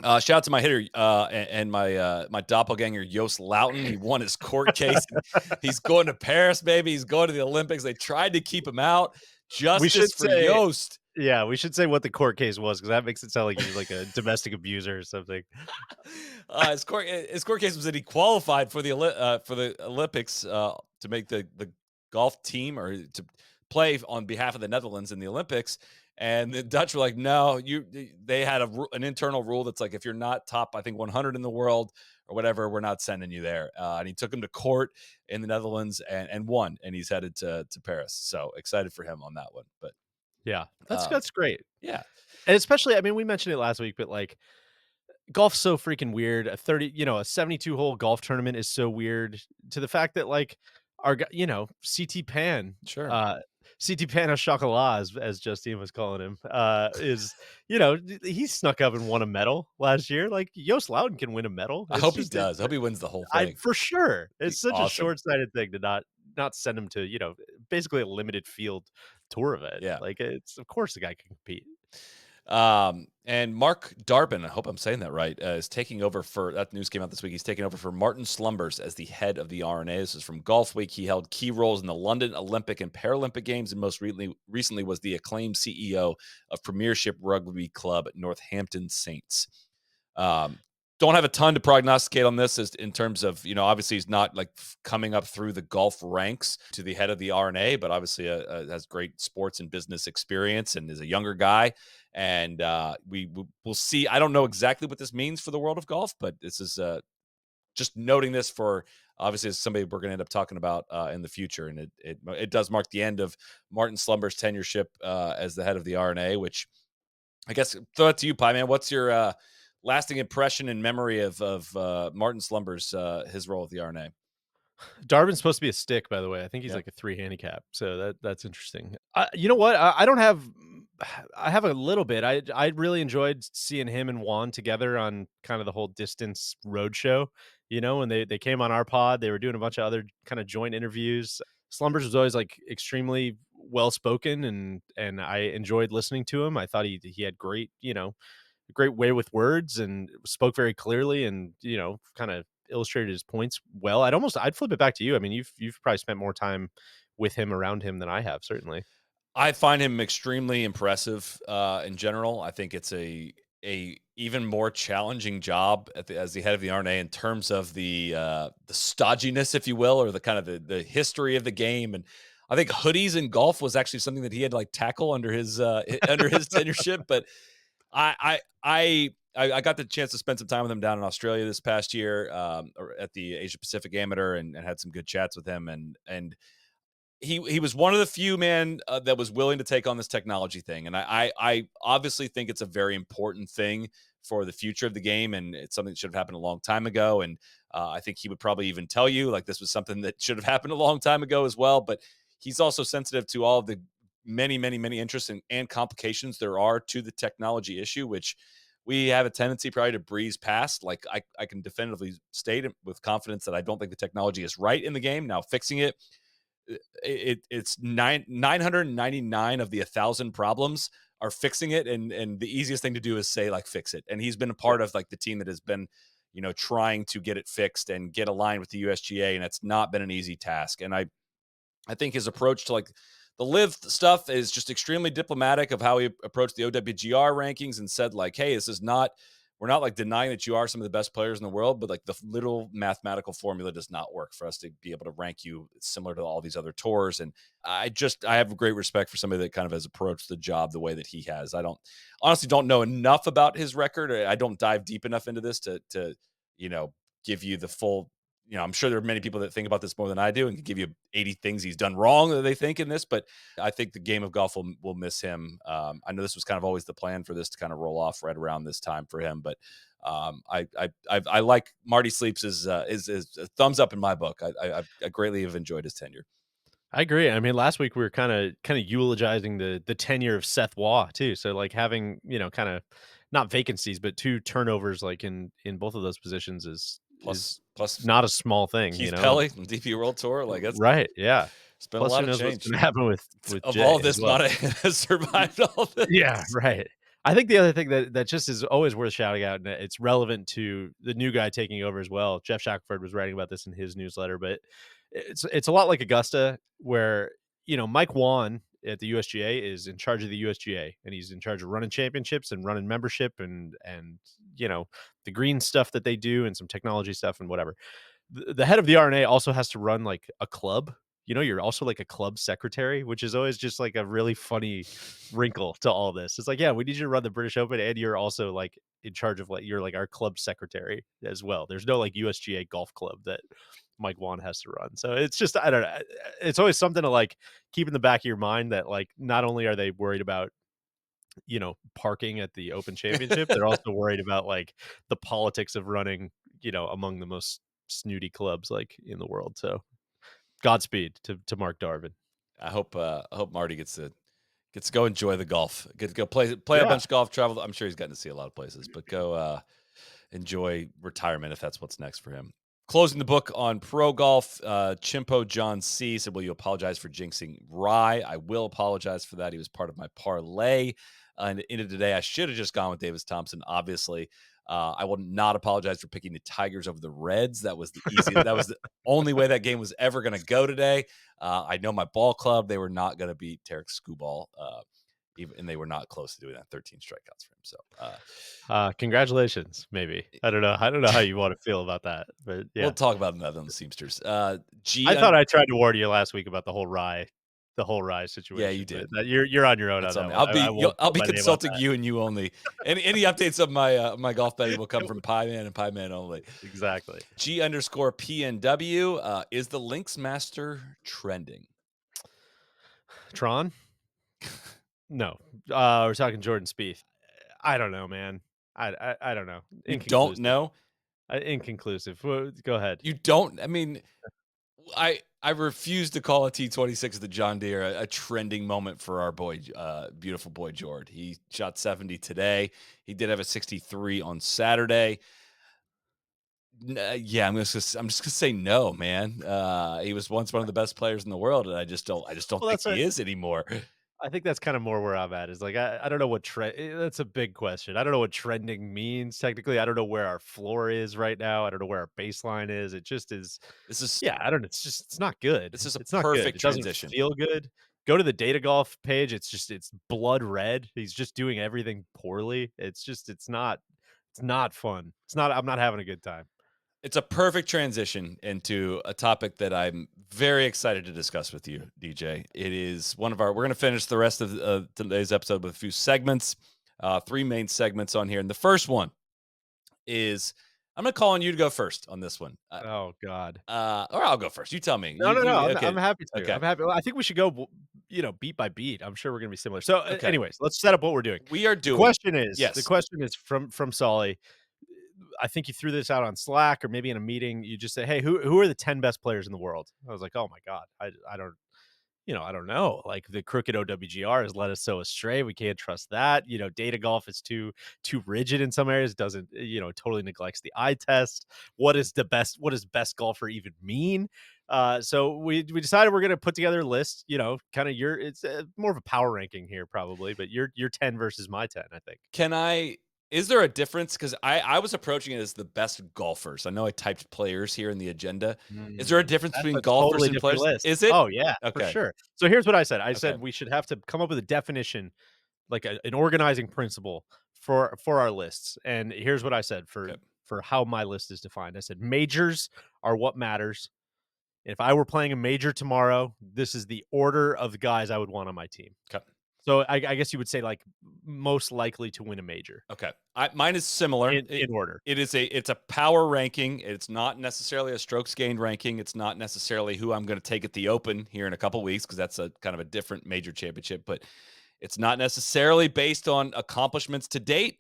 Shout out to my hitter and my doppelganger Joost Luiten. He won his court case. He's going to Paris, baby. He's going to the Olympics. They tried to keep him out. We Justice should for say Joost. Yeah, we should say what the court case was because that makes it sound like he was like a domestic abuser or something. His court case was that he qualified for the Olympics to make the golf team or to play on behalf of the Netherlands in the Olympics. And the Dutch were like, no, they had an internal rule that's like, if you're not top, I think 100 in the world or whatever, we're not sending you there. And he took him to court in the Netherlands and won, and he's headed to Paris. So excited for him on that one. But Yeah, um, that's great. yeah, And especially, I mean, we mentioned it last week, but like golf's so freaking weird. A 72 hole golf tournament is so weird to the fact that like CT Pan, sure. uh, CT Pan of Chocolat, as Justine was calling him, is, he snuck up and won a medal last year. Like Joost Luiten can win a medal. I hope he does. I hope he wins the whole I thing. for sure. Be It's such a awesome. short-sighted thing to not send him to, basically a limited field tour event. Yeah. Like it's of course the guy can compete. And Mark Darbin, I hope I'm saying that right, is taking over for that news came out this week. He's taking over for Martin Slumbers as the head of the RNA. This is from Golf Week. He held key roles in the London Olympic and Paralympic Games, and most recently was the acclaimed CEO of Premiership Rugby Club Northampton Saints. Don't have a ton to prognosticate on this as in terms of, obviously he's not like coming up through the golf ranks to the head of the RNA, but obviously has great sports and business experience and is a younger guy. And we'll see. I don't know exactly what this means for the world of golf, but this is just noting this for obviously as somebody we're going to end up talking about in the future. And it does mark the end of Martin Slumber's tenureship as the head of the RNA, which I guess throw it to you, Pie Man. What's your lasting impression and memory of Martin Slumbers, his role at the RNA? Darwin's supposed to be a stick, by the way. I think he's Yeah. like a 3 handicap, so that's interesting. You know what? I don't have I have a little bit. I really enjoyed seeing him and Juan together on kind of the whole distance roadshow. When they came on our pod, they were doing a bunch of other kind of joint interviews. Slumbers was always like extremely well spoken, and I enjoyed listening to him. I thought he had great way with words and spoke very clearly and, kind of illustrated his points well. I'd flip it back to you. I mean, you've probably spent more time with him around him than I have, certainly. I find him extremely impressive in general. I think it's a even more challenging job as the head of the RNA in terms of the stodginess, if you will, or the kind of the history of the game. And I think hoodies in golf was actually something that he had to like tackle under his under his tenureship. But I got the chance to spend some time with him down in Australia this past year or at the Asia Pacific Amateur and had some good chats with him and he was one of the few that was willing to take on this technology thing, and I obviously think it's a very important thing for the future of the game, and it's something that should have happened a long time ago. And I think he would probably even tell you like this was something that should have happened a long time ago as well. But he's also sensitive to all of the many interests and complications there are to the technology issue, which we have a tendency probably to breeze past. Like I can definitively state with confidence that I don't think the technology is right in the game. Now fixing it's 999 of the 1,000 problems are fixing it, and the easiest thing to do is say like fix it. And he's been a part of like the team that has been trying to get it fixed and get aligned with the USGA, and it's not been an easy task. And I think his approach to like the live stuff is just extremely diplomatic of how he approached the OWGR rankings and said like, hey, this is not we're not like denying that you are some of the best players in the world, but like the little mathematical formula does not work for us to be able to rank you similar to all these other tours. And I have great respect for somebody that kind of has approached the job the way that he has. I don't honestly don't know enough about his record. I don't dive deep enough into this to you know give you the full. I'm sure there are many people that think about this more than I do and can give you 80 things he's done wrong that they think in this, but I think the game of golf will miss him. I know this was kind of always the plan for this to kind of roll off right around this time for him, but I like Marty Sleeps is a thumbs up in my book. I greatly have enjoyed his tenure. I agree. I mean, last week we were kind of eulogizing the tenure of Seth Waugh too. So like having, kind of not vacancies, but two turnovers like in both of those positions is Plus not a small thing, Keith and Pelly from DP World Tour, like that's right, yeah. it's been a Plus, lot who of knows what's change. gonna happen with Of Jay all as this, well. Mata has survived all Yeah, this. right. I think the other thing that just is always worth shouting out, and it's relevant to the new guy taking over as well. Jeff Shackelford was writing about this in his newsletter, but it's a lot like Augusta, where Mike Wan at the USGA is in charge of the USGA, and he's in charge of running championships and running membership and the green stuff that they do and some technology stuff and whatever. The head of the RNA also has to run like a club. You're also like a club secretary, which is always just like a really funny wrinkle to all this. It's like, yeah, we need you to run the British Open, and you're also like in charge of like you're like our club secretary as well. There's no like USGA golf club that Mike Wan has to run. So it's just I don't know. It's always something to like keep in the back of your mind that like not only are they worried about parking at the Open Championship, they're also worried about like the politics of running among the most snooty clubs like in the world. So Godspeed to Mark Darvin. I hope Marty gets to go enjoy the golf. Get to go play a Yeah. bunch of golf, travel. I'm sure he's gotten to see a lot of places, but go enjoy retirement if that's what's next for him. Closing the book on pro golf, Chimpo John C said, "Will you apologize for jinxing Rye?" I will apologize for that. He was part of my parlay. And at the end of the day, I should have just gone with Davis Thompson. Obviously, I will not apologize for picking the Tigers over the Reds. That was the easiest. That was the only way that game was ever going to go today. I know my ball club; they were not going to beat Tarek Skubal. And they were not close to doing that. 13 strikeouts for him. So, Congratulations, maybe. I don't know. I don't know how you want to feel about that, but we'll yeah. talk about that on the Seamsters. I thought I tried to warn you last week about the whole rye Yeah, you situation, but did. you're on your own on That's on that me. one. I won't I'll put be my name on consulting that. you and you only. Any updates of my golf betting will come from Pie Man and Pie Man only. Exactly. G_PNW is the Lynx Master trending? Tron? No. We're talking Jordan Spieth. I don't know, man. I don't know. You don't Inconclusive. know? Inconclusive. Well, go ahead. You don't? I mean, I refuse to call a T26 the John Deere a trending moment for our boy, beautiful boy Jord. He shot 70 today. He did have a 63 on Saturday. Yeah, I'm just gonna say no, man. He was once one of the best players in the world, and I just don't Well, think he is anymore. I think that's kind of more where I'm at is like I don't know what trend. That's a big question. I don't know what trending means technically. I don't know where our floor is right now. I don't know where our baseline is. It just is. This is Yeah, I don't know. It's not good. this is a It's not good. perfect It doesn't transition. feel good. Go to the data golf page. It's blood red. He's just doing everything poorly. It's not fun. I'm not having a good time. It's a perfect transition into a topic that I'm very excited to discuss with you, DJ. It is one of our. We're going to finish the rest of today's episode with a few segments, three main segments on here, and the first one is I'm going to call on you to go first on this one. Oh God. Or I'll go first. You tell me. No. Okay? I'm happy to. Okay. I'm happy. Well, I think we should go, beat by beat. I'm sure we're gonna be similar. So, Okay. anyways, let's set up what we're doing. We are The doing. question is, Yes. from Soly. I think you threw this out on Slack or maybe in a meeting. You just say, "Hey, who are the 10 best players in the world?" I was like, "Oh my god, I don't know. Like the crooked OWGR has led us so astray. We can't trust that. Data golf is too rigid in some areas. Doesn't totally neglects the eye test. What is best golfer even mean? So we decided we're gonna put together a list. Kind of it's more of a power ranking here probably, but your 10 versus my 10. I think. Is there a difference? Because I was approaching it as the best golfers. I know I typed players here in the agenda. Is there a difference That's between a golfers totally and different players? list. Is it? Oh, yeah, for Okay. sure. So here's what I said. I Okay. said we should have to come up with a definition, like an organizing principle for our lists, and here's what I said Okay. for how my list is defined. I said majors are what matters. If I were playing a major tomorrow, this is the order of the guys I would want on my team. Okay. So I guess you would say like most likely to win a major Okay. Mine is similar. in order. It's a power ranking. It's not necessarily a strokes gained ranking. It's not necessarily who I'm going to take at the Open here in a couple weeks because that's a kind of a different major championship. But it's not necessarily based on accomplishments to date.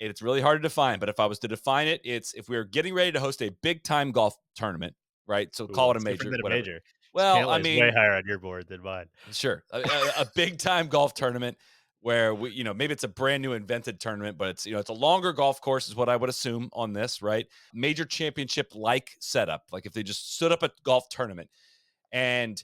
It's really hard to define. But if I was to define it, it's if we're getting ready to host a big time golf tournament, right? So Ooh, call it a that's different major, than a whatever. major. Well, I Cantlay is way mean, higher on your board than mine. sure, a big time golf tournament where maybe it's a brand new invented tournament, but it's a longer golf course is what I would assume on this, right? Major championship like setup, like if they just stood up a golf tournament, and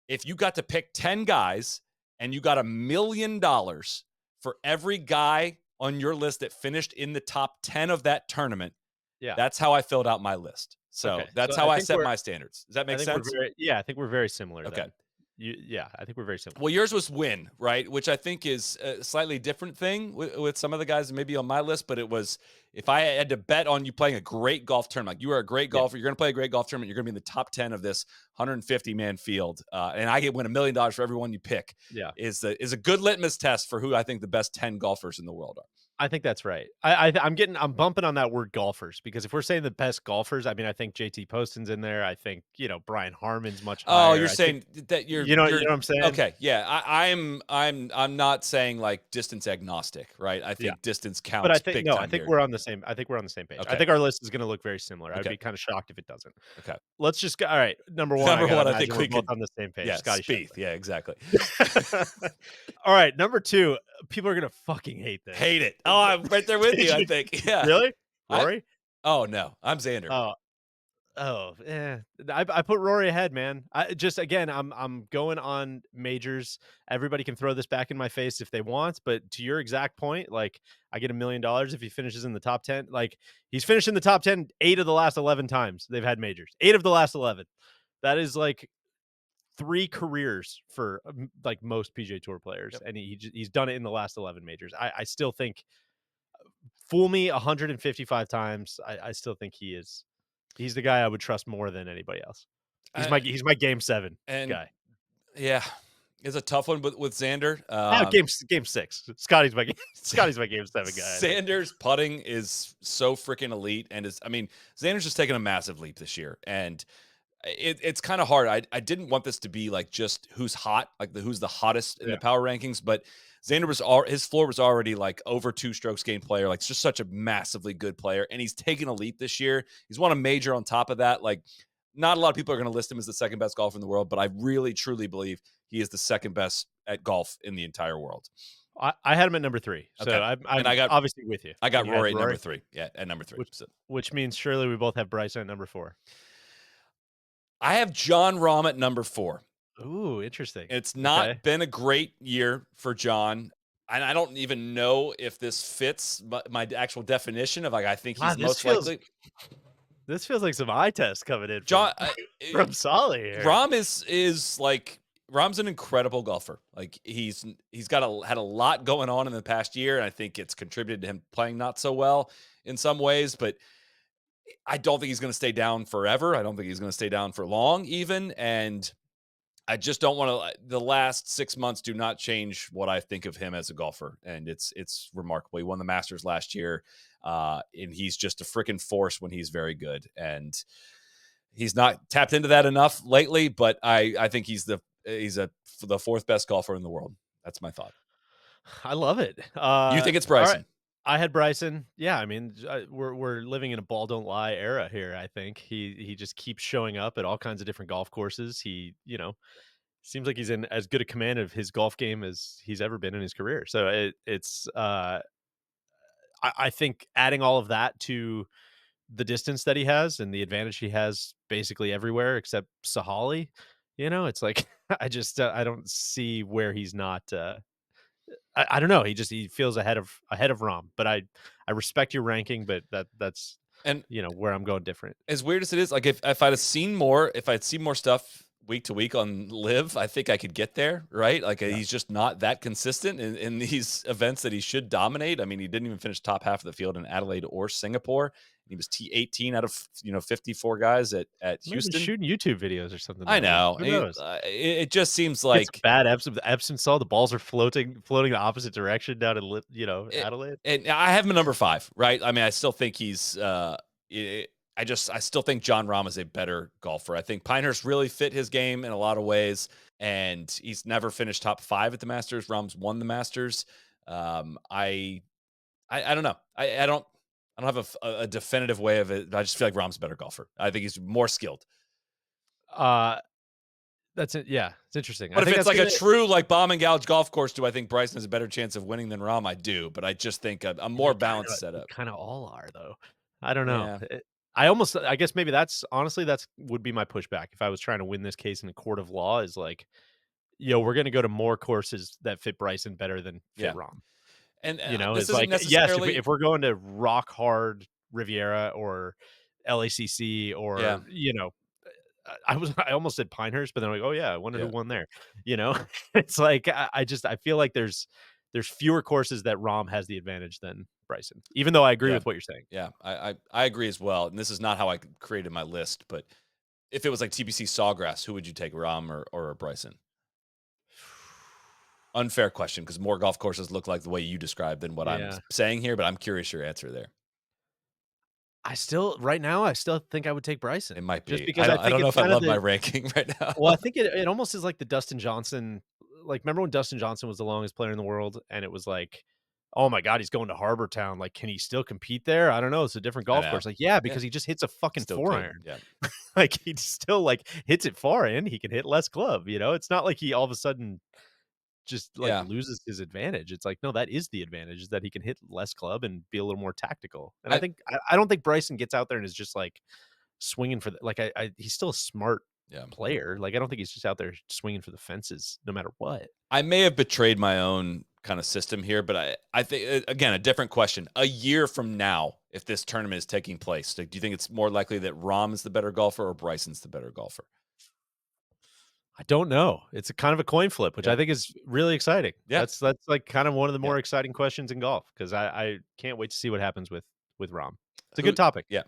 if you got to pick 10 guys and you got $1 million for every guy on your list that finished in the top 10 of that tournament, Yeah. that's how I filled out my list. So Okay. that's So how I set my standards. Does that I make think we're sense? I think we're very similar Okay. then. Yeah, I think we're very similar. Well, yours was win, right? Which I think is a slightly different thing with some of the guys maybe on my list. But it was if I had to bet on you playing a great golf tournament, like you are a great Yeah. golfer, you're going to play a great golf tournament, you're going to be in the top 10 of this 150 man field, and I get win $1 million for everyone you pick. Yeah. Is a good litmus test for who I think the best 10 golfers in the world are. I think that's right. I'm bumping on that word golfers because if we're saying the best golfers, I mean, I think JT Poston's in there. I think, Brian Harmon's much Oh, higher. you're I think, saying that you know what I'm saying? okay, yeah. I'm not saying like distance agnostic, right? I Yeah. think distance But I counts think big no, time here. I think we're on the same page. I Okay, think our list is gonna look very similar. I'd okay, be kind of shocked if it doesn't. okay. Let's just go all right, number 1, I Number gotta one, I imagine think we're we both could. on the same page, Yeah, Scotty Spieth. Yeah, exactly. Scheffler. All right, number 2, people are gonna fucking hate this. Hate it. Oh, I'm right there with Did you, I you think. Yeah. really? I Rory? Oh, no. I'm Xander. Oh, oh, I put Rory ahead, man. I just again, I'm going on majors. Everybody can throw this back in my face if they want, but to your exact point, like I get $1 million if he finishes in the top 10. Like he's finished in the top 10 8 of the last 11 times they've had majors. 8 of the last 11. That is like 3 careers for like most PGA Tour players, Yep. and he's done it in the last 11 majors. I still think fool me 155 times. I still think he's the guy I would trust more than anybody else. Uh, He's my game 7 and guy. yeah, it's a tough one with Xander. Game 6. Scotty's my game 7 guy. Xander's putting is so freaking elite, and Xander's just taken a massive leap this year, and it's kind of hard. I didn't want this to be like just who's hot, like who's the hottest in Yeah. the power rankings, but Xander his floor was already like over 2 strokes gained player, like just such a massively good player, and he's taken a leap this year. He's won a major on top of that. Like, not a lot of people are going to list him as the second best golfer in the world, but I really truly believe he is the second best at golf in the entire world. I had him at number 3, so Okay. I'm And I got obviously with you. I got And you had Rory at number 3. Yeah, at number 3. which means surely we both have Bryson at number 4. I have John Rahm at number 4. Ooh, interesting. It's not Okay. been a great year for John. And I don't even know if this fits my actual definition of like I think he's most likely. This feels like some eye test coming in John from Soly here. Rahm is like Rahm's an incredible golfer. Like he's had a lot going on in the past year, and I think it's contributed to him playing not so well in some ways, but I don't think he's going to stay down forever. I don't think he's going to stay down for long even, and I just don't want to. The last 6 months do not change what I think of him as a golfer, and it's remarkable. He won the Masters last year, and he's just a freaking force when he's very good. And he's not tapped into that enough lately, but I think he's the 4th best golfer in the world. That's my thought. I love it. You think it's All right. Bryson? I had Bryson. Yeah, I mean, we're living in a ball don't lie era here. I think he just keeps showing up at all kinds of different golf courses. He, seems like he's in as good a command of his golf game as he's ever been in his career. So it's I think adding all of that to the distance that he has and the advantage he has basically everywhere except Soly, it's like I don't see where he's not. I don't know. He feels ahead of Rahm, but I respect your ranking, but that's And where I'm going different. as weird as it is, like if I'd seen more stuff week to week on live, I think I could get there, right? Like Yeah. he's just not that consistent in these events that he should dominate. I mean, he didn't even finish top half of the field in Adelaide or Singapore. He was T18 out of 54 guys at Might have been Houston. shooting YouTube videos or something I that week. know. Who knows? It just seems Get some like bad Epsom salt. The balls are floating the opposite direction down in it, Adelaide. and I have him at number 5, right? I mean, I still think he's I still think John Rahm is a better golfer. I think Pinehurst really fit his game in a lot of ways, and he's never finished top 5 at the Masters. Rahm's won the Masters. I don't know. I don't have a definitive way of it. I just feel like Rahm's a better golfer. I think he's more skilled. Uh, that's it. Yeah, it's interesting. I But if think it's that's like a gonna. true like bomb and gouge golf course, do I think Bryson has a better chance of winning than Rahm? I do, but I just think a more balanced They setup. kind of all are though. I don't know. Yeah, I guess maybe that's honestly that's would be my pushback if I was trying to win this case in a court of law. Is like, we're gonna go to more courses that fit Bryson better than fit yeah. Rom. And It's this isn't like, yes, necessarily. if we're going to rock hard Riviera or LACC Yeah, or, I almost said Pinehurst, but then I'm like, "Oh, yeah, I wonder who yeah. won there." You know? It's like, I feel like there's fewer courses that Rom has the advantage than Bryson, even though I agree Yeah, with what you're saying. yeah, I agree as well. And this is not how I created my list, but if it was like TBC Sawgrass, who would you take, Rahm or Bryson? Unfair question because more golf courses look like the way you described than what I'm Yeah. saying here, but I'm curious your answer there. Right now, I still think I would take It Bryson might just be. because I I think don't know it's if I kind of love my the. ranking right now. Well, I think it almost is like the Dustin Johnson. Like, remember when Dustin Johnson was the longest player in the world, and it was like, "Oh my god, he's going to Harbor Town. Like, can he still compete there? I don't know. It's a different I golf know. course." Like, yeah, Yeah, because he just hits a fucking still 4 could. iron. Yeah, Like, he still like hits it far and he can hit less club. It's not like he all of a sudden just like yeah. loses his advantage. It's like, no, that is the advantage is that he can hit less club and be a little more tactical. And I I think I don't think Bryson gets out there and is just like swinging for the like he's still a smart yeah. player. Like, I don't think he's just out there swinging for the fences no matter what. I may have betrayed my own kind of system here, but I think again a different question. A year from now, if this tournament is taking place, like, do you think it's more likely that Rahm is the better golfer or Bryson's the better golfer? I don't know. It's a kind of a coin flip, which Yeah, I think is really exciting. yeah, That's like kind of one of the yeah. more exciting questions in golf because I can't wait to see what happens with Rom. It's a Who? good topic. Yeah.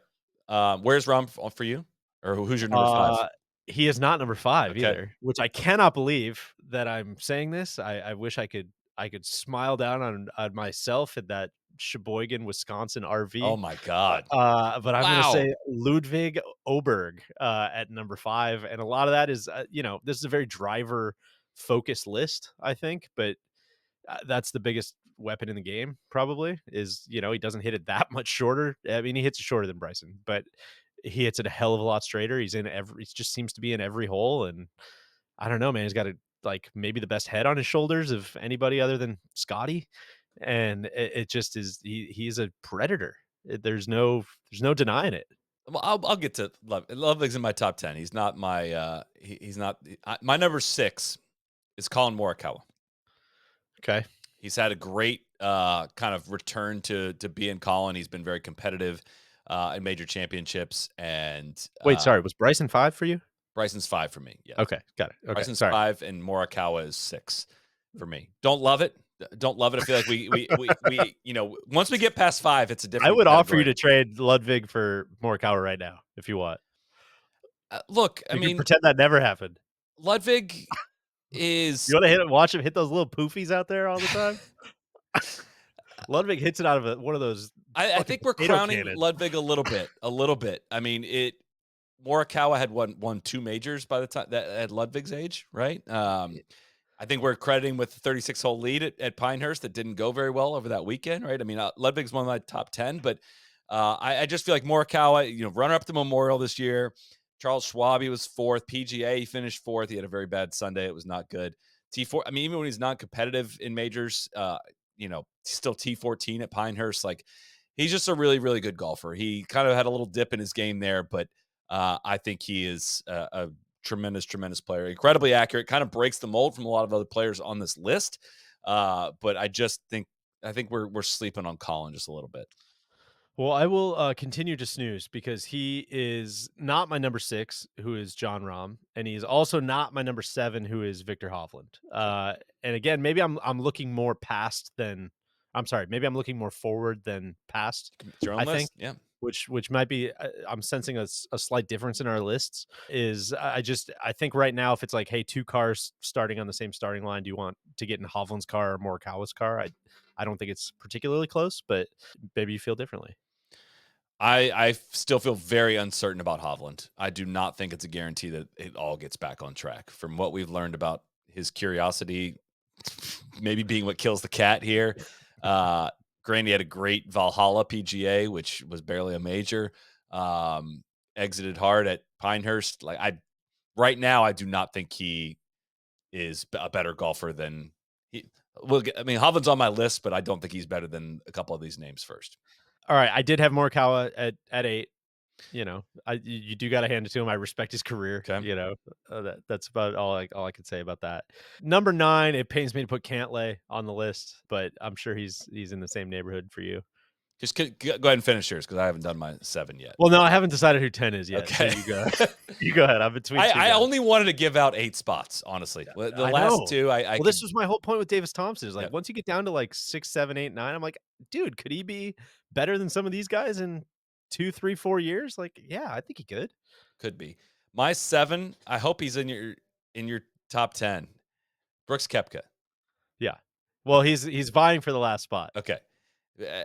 Where's Rahm for you, or who's your number 5? Uh, he is not number 5 Okay. either, which I cannot believe that I'm saying this. I wish I could smile down on myself in that Sheboygan, Wisconsin Oh RV. my God! But I'm gonna Wow. say Ludwig Oberg, at number 5, and a lot of that is, this is a very driver-focused list, I think, but, that's the biggest weapon in the game probably is, he doesn't hit it that much shorter. I mean, he hits it shorter than Bryson, but he hits it a hell of a lot straighter. He just seems to be in every hole, and I don't know, man. He's got like maybe the best head on his shoulders of anybody other than Scotty, and it just is. He's a predator. There's no denying it. Well, I'll get to Love. Ludwig's in my top 10. He's not my he's not my number 6 is Colin Morikawa. Okay. He's had a great kind of return to being Colin. He's been very competitive in major championships, and Wait, sorry. Was Bryson 5 for you? Bryson's 5 for me. Yes, Okay, got it. Okay, Bryson's sorry. 5, and Morikawa is 6 for me. Don't love it. Don't love it. I feel like we once we get past 5, it's a I different would offer you category. to trade Ludwig for Morikawa right now if you want. Look, I We can mean, pretend that never happened. Ludwig You is. want to watch him hit those little poofies out there all the time? Ludwig hits it out of one of those I fucking think we're potato crowning cannons. Ludwig a little bit, a little bit. I mean, Morikawa had won 2 majors by the time that at Ludwig's age, right? I think we're crediting with the 36-hole lead at Pinehurst that didn't go very well over that weekend, right? I mean, Ludwig's one of my top 10, but I just feel like Morikawa, runner up the Memorial this year. Charles Schwab, he was 4th. PGA, he finished 4th. He had a very bad Sunday. It was not good. T4, I mean, even when he's not competitive in majors, still T14 at Pinehurst. Like, he's just a really, really good golfer. He kind of had a little dip in his game there, but I think he is a tremendous, tremendous player. Incredibly accurate, kind of breaks the mold from a lot of other players on this list. But I think we're sleeping on Colin just a little bit. Well, I will continue to snooze because he is not my number 6, who is John Rahm, and he's also not my number 7, who is Victor Hovland. Okay. And again, maybe I'm looking more past than I'm sorry, maybe I'm looking more forward than past. It's your own I think, list. Yeah. which might be I'm sensing a slight difference in our lists. Is I think right now if it's like, hey, 2 cars starting on the same starting line, do you want to get in Hovland's car or Morikawa's car? I don't think it's particularly close, but maybe you feel differently. I still feel very uncertain about Hovland. I do not think it's a guarantee that it all gets back on track. From what we've learned about his curiosity, maybe being what kills the cat here. Uh, Granted, he had a great Valhalla PGA, which was barely a major. Um, Exited hard at Pinehurst. Right now, I do not think he is a better golfer than he. Well, I mean, Hovland's on my list, but I don't think he's better than a couple of these names first. All right, I did have Morikawa at 8. You know, you do gotta hand it to him. I respect his career. Okay. You know, that's about all I can say about that. Number 9, it pains me to put Cantlay on the list, but I'm sure he's in the same neighborhood for you. Just go ahead and finish yours because I haven't done my 7 yet. Well, no, I haven't decided who 10 is yet. So Okay. you go. You go ahead. I'm between 2 I guys. only wanted to give out 8 spots, honestly. The I last know. 2, I Well, could. this was my whole point with Davis Thompson is like Yep, once you get down to like 6, 7, 8, 9, I'm like, dude, could he be better than some of these guys in 2, 3, 4 years? Like, yeah, I think he could. could be. My 7, I hope he's in your top 10. Brooks Koepka. Yeah. Well, he's vying for the last spot. Okay. Eh,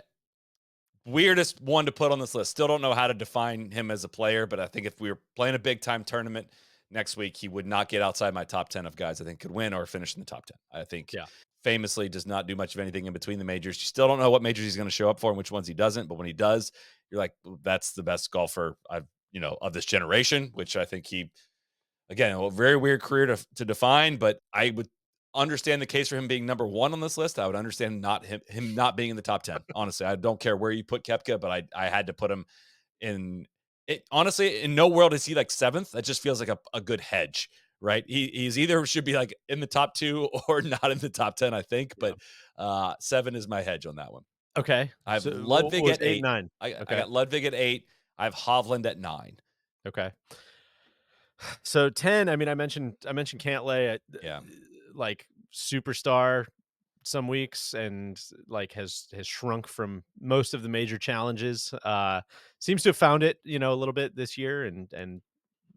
Weirdest one to put on this list. Still don't know how to define him as a player, but I think if we were playing a big time tournament next week, he would not get outside my top 10 of guys I think could win or finish in the top 10. I think Yeah. famously does not do much of anything in between the majors. You still don't know what majors he's going to show up for and which ones he doesn't, but when he does, you're like, that's the best golfer of this generation, which I think he, again, a very weird career to define, but I would understand the case for him being number 1 on this list. I would understand not him not being in the top 10. Honestly, I don't care where you put Kepka, but I had to put him in it. Honestly, in no world is he like 7th. That just feels like a good hedge, right? He's either should be like in the top 2 or not in the top 10, I think, Yeah. but 7 is my hedge on that one. Okay. I have So what Ludwig was at 8, 8. 9? I Okay. got Ludwig at 8. I have Hovland at 9. Okay. So 10, I mean, I mentioned Cantlay, Yeah, like superstar some weeks and like has shrunk from most of the major challenges. Seems to have found it, a little bit this year and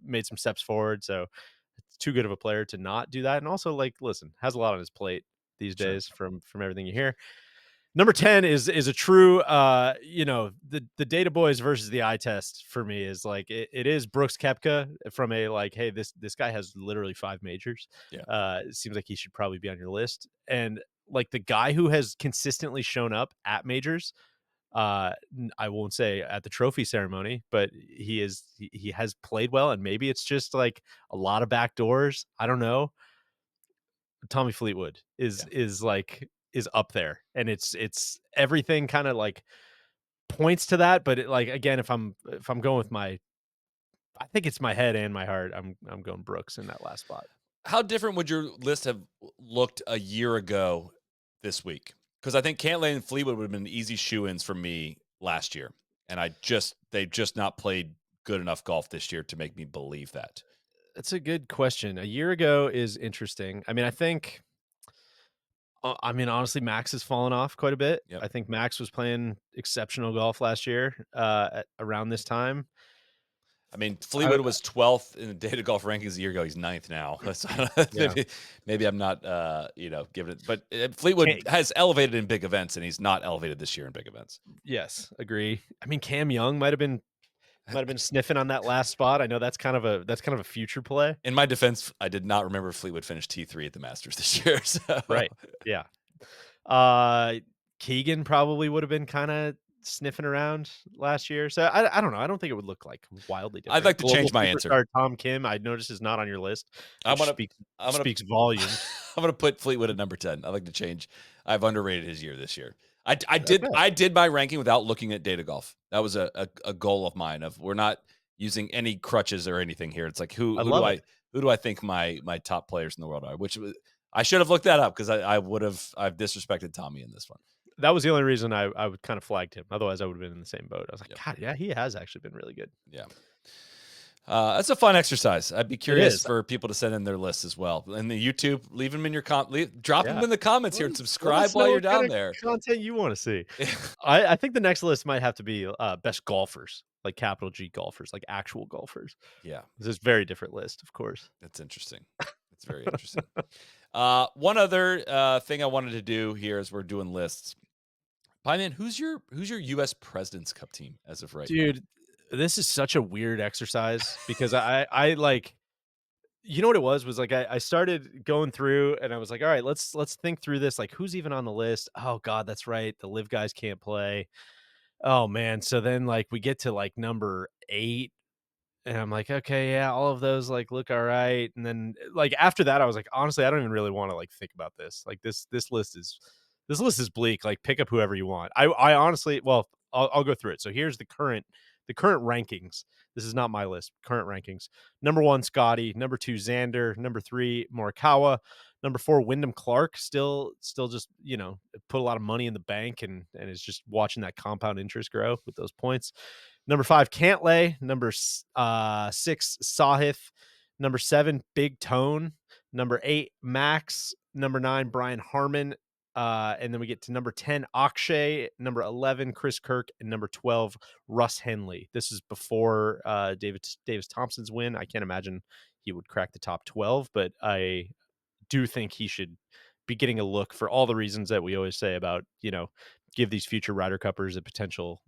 made some steps forward. So it's too good of a player to not do that. And also, like, listen, has a lot on his plate these sure. days from everything you hear. Number 10 is a true the data boys versus the eye test for me is like it is Brooks Kepka from a like, hey, this guy has literally 5 majors. Yeah, It seems like he should probably be on your list. And like the guy who has consistently shown up at majors, I won't say at the trophy ceremony, but he has played well, and maybe it's just like a lot of back doors. I don't know. Tommy Fleetwood yeah. is up there, and it's everything kind of like points to that. But like again, if I'm going with I think it's my head and my heart. I'm going Brooks in that last spot. How different would your list have looked a year ago this week? Because I think Cantlay and Fleetwood would have been easy shoe-ins for me last year, and they've just not played good enough golf this year to make me believe that. That's a good question. A year ago is interesting. I mean, I think. I mean, honestly, Max has fallen off quite a bit. Yep. I think Max was playing exceptional golf last year around this time. I mean, I, Fleetwood was 12th in the data golf rankings a year ago. He's 9th now. So yeah, maybe I'm not, giving it. But Fleetwood can't, has elevated in big events, and he's not elevated this year in big events. yes, agree. I mean, Cam Young might have been sniffing on that last spot. I know that's kind of a future play. In my defense, I did not remember Fleetwood finished T3 at the Masters this year. So Right. Yeah. Uh Keegan probably would have been kind of sniffing around last year. So I don't know. I don't think it would look like wildly I'd different. like to Global change my answer. superstar Tom Kim, I noticed is not on your list, I'm which gonna, speaks I'm gonna, speaks volumes. I'm gonna put Fleetwood at number 10. I'd like to change. I've underrated his year this year. Okay. I did my ranking without looking at data golf. That was a goal of mine. We're not using any crutches or anything here. It's like I love it. who do I think my top players in the world are? I should have looked that up because I've disrespected Tommy in this one. that was the only reason I would kind of flagged him. Otherwise, I would have been in the same boat. I was like, Yep. God, yeah, he has actually been really good. Yeah. That's a fun exercise. I'd be It curious is. for people to send in their lists as well. And the YouTube, leave them in your drop them Yeah. in the comments here and Let subscribe us while know you're what down kinda there. content you wanna see. I think the next list might have to be, best golfers, like capital G golfers, like actual golfers. Yeah, This is very different list, of course. that's interesting. It's very interesting. One other thing I wanted to do here as we're doing lists. Pie man, who's your U.S. President's Cup team as of right now? Dude, this is such a weird exercise because I like you know what it was like I started going through and I was like, "All right, let's think through this, like, who's even on the list? Oh god, that's right, the live guys can't play. Oh, man." So then, like, we get to, like, number 8. And I'm like, "Okay, yeah, all of those, like, look alright." And then, like, after that, I was like, "Honestly, I don't even really wanna, like, think about this. Like, this list is bleak, like, pick up whoever you want." I honestly well, I'll go through it. So here's the current rankings. This is not my list, current rankings. Number 1, Scotty. Number 2, Xander. Number 3, Morikawa. Number 4, Wyndham Clark, still just, put a lot of money in the bank and is just watching that compound interest grow with those points. Number 5, Cantlay. Number 6, Sahith. Number 7, Big Tone. Number 8, Max. Number 9, Brian Harmon. And then we get to number 10, Akshay. Number 11, Chris Kirk. And number 12, Russ Henley. This is before Davis Thompson's win. I can't imagine he would crack the top 12, but I do think he should be getting a look for all the reasons that we always say about, give these future Ryder Cuppers a potential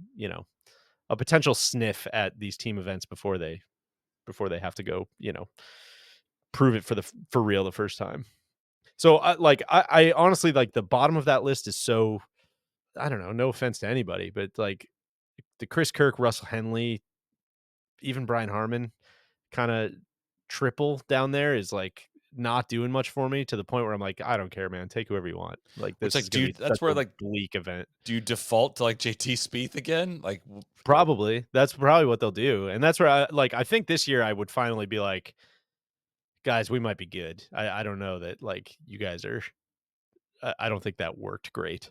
sniff at these team events before they have to go, prove it for real the first time. So I honestly like the bottom of that list is so I don't know, no offense to anybody, but like the Chris Kirk, Russell Henley, even Brian Harmon kind of triple down there is like not doing much for me to the point where I'm like, I don't care, man. Take whoever you want. Like Which this like, is gonna be that's such where a like, bleak event. do you default to like JT Spieth again? Like, Probably. That's probably what they'll do. And that's where I think this year I would finally be like, guys, we might be good. I don't know that like you guys are. I don't think that worked great.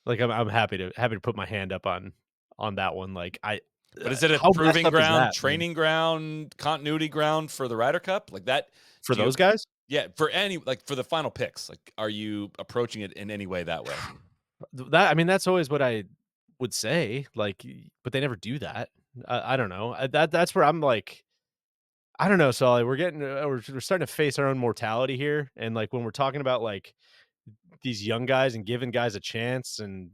Like I'm happy to put my hand up on that one. Like but is it a how messed proving up is ground, that, man? training ground, continuity ground for the Ryder Cup? Like that? For Do you? those guys? Yeah, for any like for the final picks. Like, are you approaching it in any way that way? That I mean, that's always what I would say. Like, but they never do that. I don't know. That's where I'm like, I don't know, Solly. We're starting to face our own mortality here, and like when we're talking about like these young guys and giving guys a chance and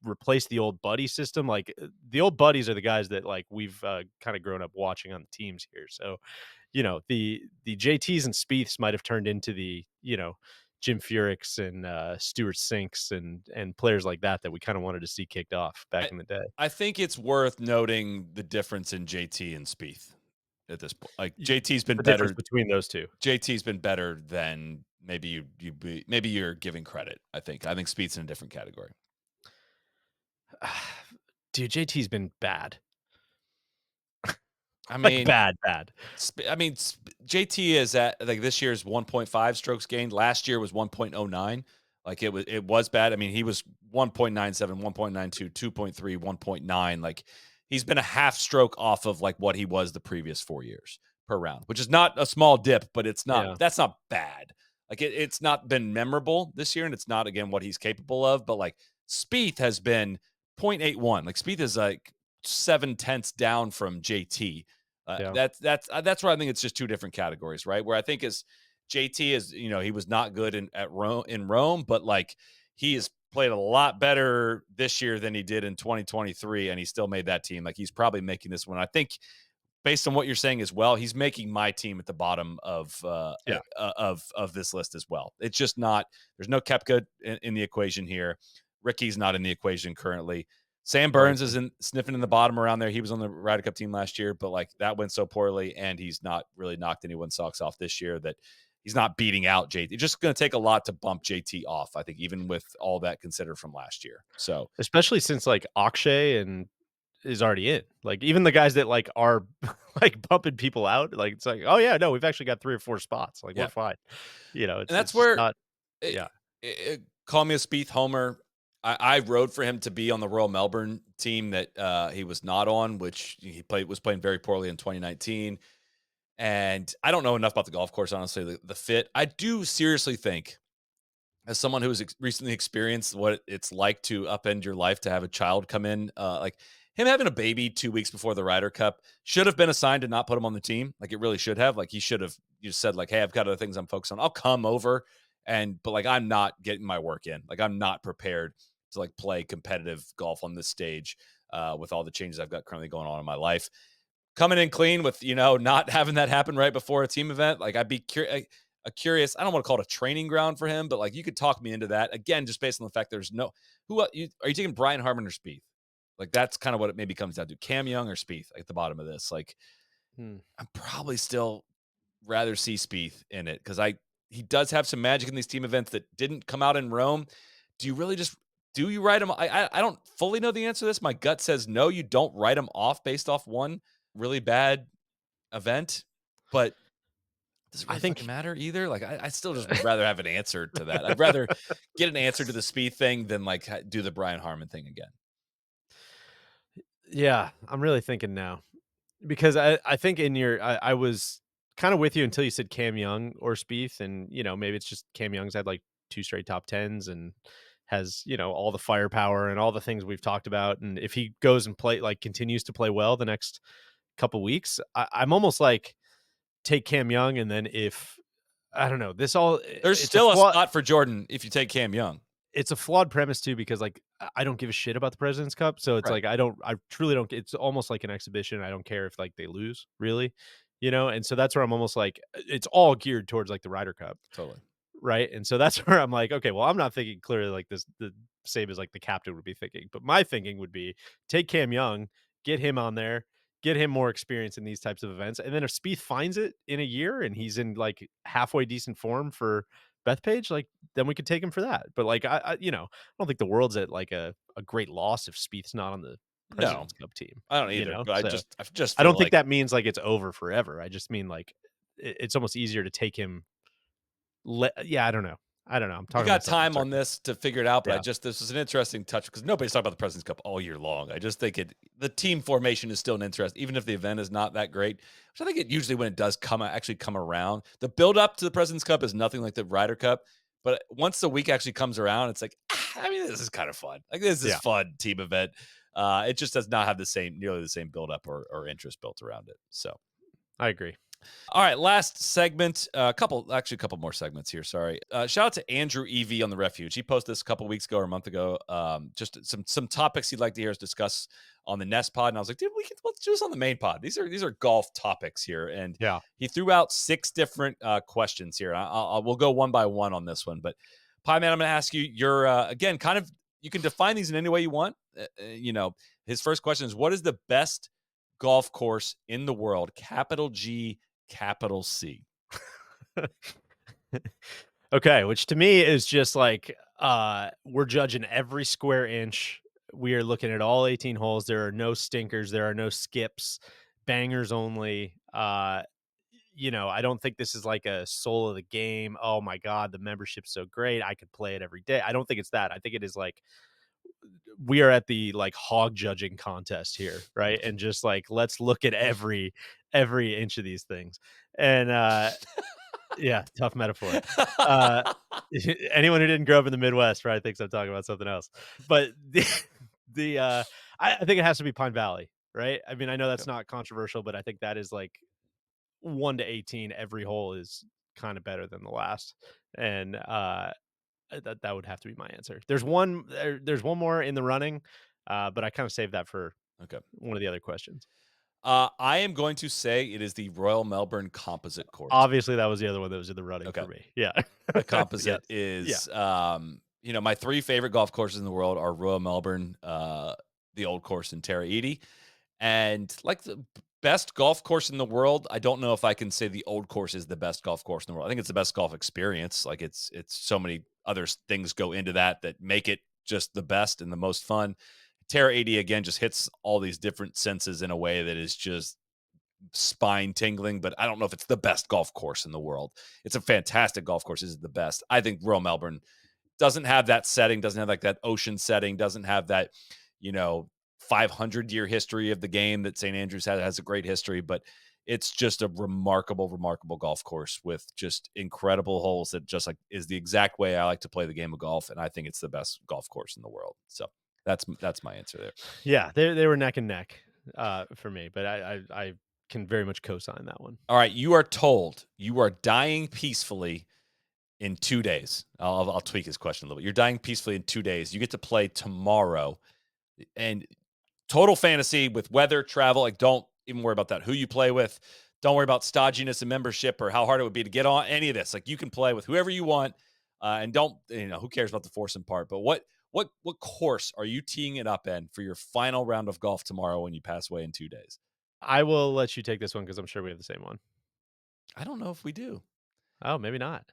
replace the old buddy system, like the old buddies are the guys that like we've kind of grown up watching on the teams here. So the JTs and Spieths might have turned into the Jim Furyk's and Stuart Sinks and players like that we kind of wanted to see kicked off back I in the day. I think it's worth noting the difference in JT and Spieth at this point. Like JT's been The difference better. between those two. JT's been better than maybe you're giving credit. I think Spieth's in a different category. Dude, JT's been bad. I Like mean, bad, bad. JT is at like this year's 1.5 strokes gained. Last year was 1.09. Like it was bad. I mean, he was 1.97, 1.92, 2.3, 1.9. Like he's been a half stroke off of like what he was the previous 4 years per round, which is not a small dip, but Yeah, that's not bad. Like it's not been memorable this year, and it's not again what he's capable of. But like Spieth has been 0.81. Like Spieth is like 7/10 down from JT. yeah, That's where I think it's just two different categories, right? Where I think is JT is he was not good in Rome, but like he has played a lot better this year than he did in 2023, and he still made that team. Like he's probably making this one. I think based on what you're saying as well, he's making my team at the bottom yeah. of this list as well. It's just not. There's no Koepka in the equation here. Ricky's not in the equation currently. Sam Burns Bryson. isn't sniffing in the bottom around there. He was on the Ryder Cup team last year, but like that went so poorly, and he's not really knocked anyone's socks off this year that he's not beating out JT. It's just going to take a lot to bump JT off, I think, even with all that considered from last year. So Especially since like Akshay and is already in. Like even the guys that like are like bumping people out, like it's like, oh yeah, no, we've actually got 3 or 4 spots. Like we're yeah, fine. and It's that's just where not it, yeah. call me a Spieth homer. I rode for him to be on the Royal Melbourne team that he was not on, which he was playing very poorly in 2019. And I don't know enough about the golf course, honestly. The fit, I do seriously think, as someone who has recently experienced what it's like to upend your life to have a child come in, like him having a baby 2 weeks before the Ryder Cup should have been a sign to not put him on the team. Like it really should have. Like he should have just said, like, "Hey, I've got other things I'm focused on. I'll come over." But like I'm not getting my work in. Like I'm not prepared to like play competitive golf on this stage with all the changes I've got currently going on in my life. Coming in clean with, not having that happen right before a team event, like I'd be curious. I don't want to call it a training ground for him, but like you could talk me into that again, just based on the fact there's no are you taking Brian Harmon or Spieth? Like that's kind of what it maybe comes down to. Cam Young or Spieth at the bottom of this. Like Hmm. I'm probably still rather see Spieth in it because I he does have some magic in these team events that didn't come out in Rome. Do you really just do you write him? I don't fully know the answer to this. My gut says no. You don't write him off based off one really bad event, but does it I really fucking think matter either? Like, I still just would rather have an answer to that. I'd rather get an answer to the speed thing than like do the Brian Harmon thing again. yeah, I'm really thinking now. Because I think in your I was kinda with you until you said Cam Young or Spieth, and, maybe it's just Cam Young's had, like, 2 straight top 10s and has, all the firepower and all the things we've talked about, and if he goes and continues to play well the next couple weeks, I'm almost like, take Cam Young, and then if I don't know, this all There's it's a still a flaw spot for Jordan if you take Cam Young. it's a flawed premise too because, like, I don't give a shit about the President's Cup, so it's Right. like I truly don't it's almost like an exhibition, I don't care if, like, they lose, really, and so that's where I'm almost like, it's all geared towards, like, the Ryder Cup, Totally. right? And so that's where I'm like, "Okay, well, I'm not thinking clearly like this the same as, like, the captain would be thinking," but my thinking would be, take Cam Young, get him on there, get him more experience in these types of events, and then if Spieth finds it in a year and he's in, like, halfway decent form for Bethpage, like, then we could take him for that, but, like, I don't think the world's at, like, a great loss if Spieth's not on the No, President's Cup team, I don't either. But So, I just I feel don't think like that means, like, it's over forever, I just mean, like, it's almost easier to take him yeah, I don't know, I'm we talking got myself in time on circles. this to figure it out, but Yeah. this is an interesting touch because nobody's talking about the President's Cup all year long. I just think the team formation is still an interest, even if the event is not that great. Which I think it usually when it does actually come around, the build up to the President's Cup is nothing like the Ryder Cup. But once the week actually comes around, it's like, I mean, this is kind of fun. Like this is Yeah, fun team event. It just does not have nearly the same build up or interest built around it. So I agree. all right, last segment. A couple more segments here. Sorry. Shout out to Andrew EV on the Refuge. He posted this a couple weeks ago or a month ago. Just some topics he'd like to hear us discuss on the Nest Pod, and I was like, dude, let's do this on the main pod. These are golf topics here, and Yeah. he threw out 6 different questions here. We'll go one by one on this one, but Pie Man, I'm going to ask you. You're again kind of you can define these in any way you want. His first question is, what is the best golf course in the world? Capital G, capital C. Okay, which to me is just like, we're judging every square inch. We are looking at all 18 holes. There are no stinkers, there are no skips, bangers only. I don't think this is like a soul of the game. Oh my god, the membership's so great. I could play it every day. I don't think it's that. I think it is like we are at the like hog judging contest here, right? And just like let's look at every inch of these things. And yeah, tough metaphor. Uh, anyone who didn't grow up in the Midwest probably thinks I'm talking about something else. But I think it has to be Pine Valley, right? I mean, I know that's Yep. not controversial, but I think that is like 1 to 18. Every hole is kind of better than the last, and that would have to be my answer. There's one more in the running, but I kind of saved that for Okay. one of the other questions. I am going to say it is the Royal Melbourne Composite Course. Obviously, that was the other one that was in the running Okay. for me. Yeah, The yes, Composite yeah, is, my 3 favorite golf courses in the world are Royal Melbourne, the Old Course, in Tara Iti. And like the best golf course in the world, I don't know if I can say the Old Course is the best golf course in the world. I think it's the best golf experience. Like it's so many other things go into that make it just the best and the most fun. Terra 80 again just hits all these different senses in a way that is just spine tingling, but I don't know if it's the best golf course in the world. It's a fantastic golf course. Is it the best? I think Royal Melbourne doesn't have that setting, doesn't have like that ocean setting, doesn't have that, you know, 500-year history of the game that St. Andrews has a great history, but it's just a remarkable, remarkable golf course with just incredible holes that just like is the exact way I like to play the game of golf, and I think it's the best golf course in the world. So that's my answer there. Yeah, they were neck and neck, for me, but I can very much co-sign that one. All right, you are told you are dying peacefully in 2 days. I'll tweak his question a little bit. You're dying peacefully in 2 days. You get to play tomorrow, and total fantasy with weather, travel. Like, don't even worry about that. Who you play with. Don't worry about stodginess and membership or how hard it would be to get on any of this. Like, you can play with whoever you want, and don't who cares about the foursome part. But what course are you teeing it up in for your final round of golf tomorrow when you pass away in 2 days? I will let you take this one because I'm sure we have the same one. I don't know if we do. Oh, maybe not.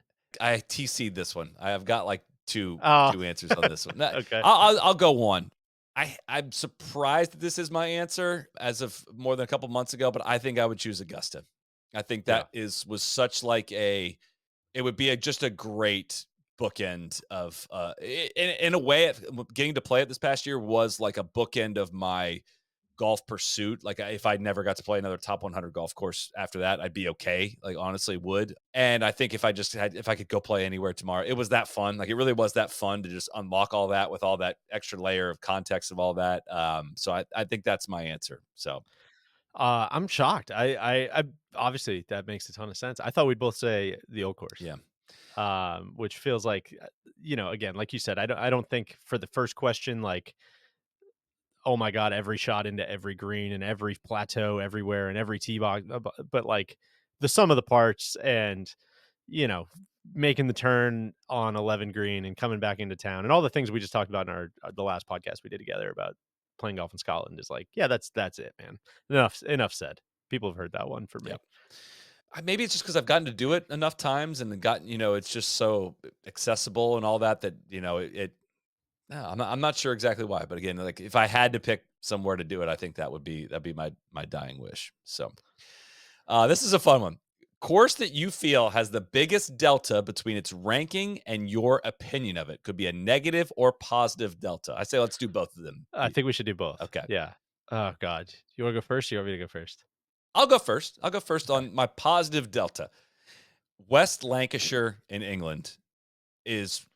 I TC'd this one. I have got like Oh, two answers on this one. okay. I'll go one. I'm surprised that this is my answer as of more than a couple months ago, but I think I would choose Augusta. I think Yeah. that was such like it would be just a great bookend of in a way getting to play it this past year was like a bookend of my golf pursuit. Like, if I never got to play another top 100 golf course after that, I'd be okay. Like, honestly, would. And I think if I could go play anywhere tomorrow, it was that fun. Like, it really was that fun to just unlock all that with all that extra layer of context of all that. So I think that's my answer. So I'm shocked. I obviously that makes a ton of sense. I thought we'd both say the old course, yeah, which feels like, again, like you said, I don't think for the first question, like, oh my god, every shot into every green and every plateau everywhere and every tee box, but like the sum of the parts and you know making the turn on 11 green and coming back into town and all the things we just talked about in our the last podcast we did together about playing golf in Scotland is like, yeah, that's it, man. Enough said. People have heard that one for yeah. me. Maybe it's just because I've gotten to do it enough times and gotten, it's just so accessible and all that it no, I'm not sure exactly why, but again, like if I had to pick somewhere to do it, I think that'd be my dying wish. So, this is a fun one. Course that you feel has the biggest delta between its ranking and your opinion of it could be a negative or positive delta. I say let's do both of them. I think we should do both. Okay, Yeah. Oh god, you want to go first? You want me to go first? I'll go first. I'll go first Okay. on my positive delta. West Lancashire in England is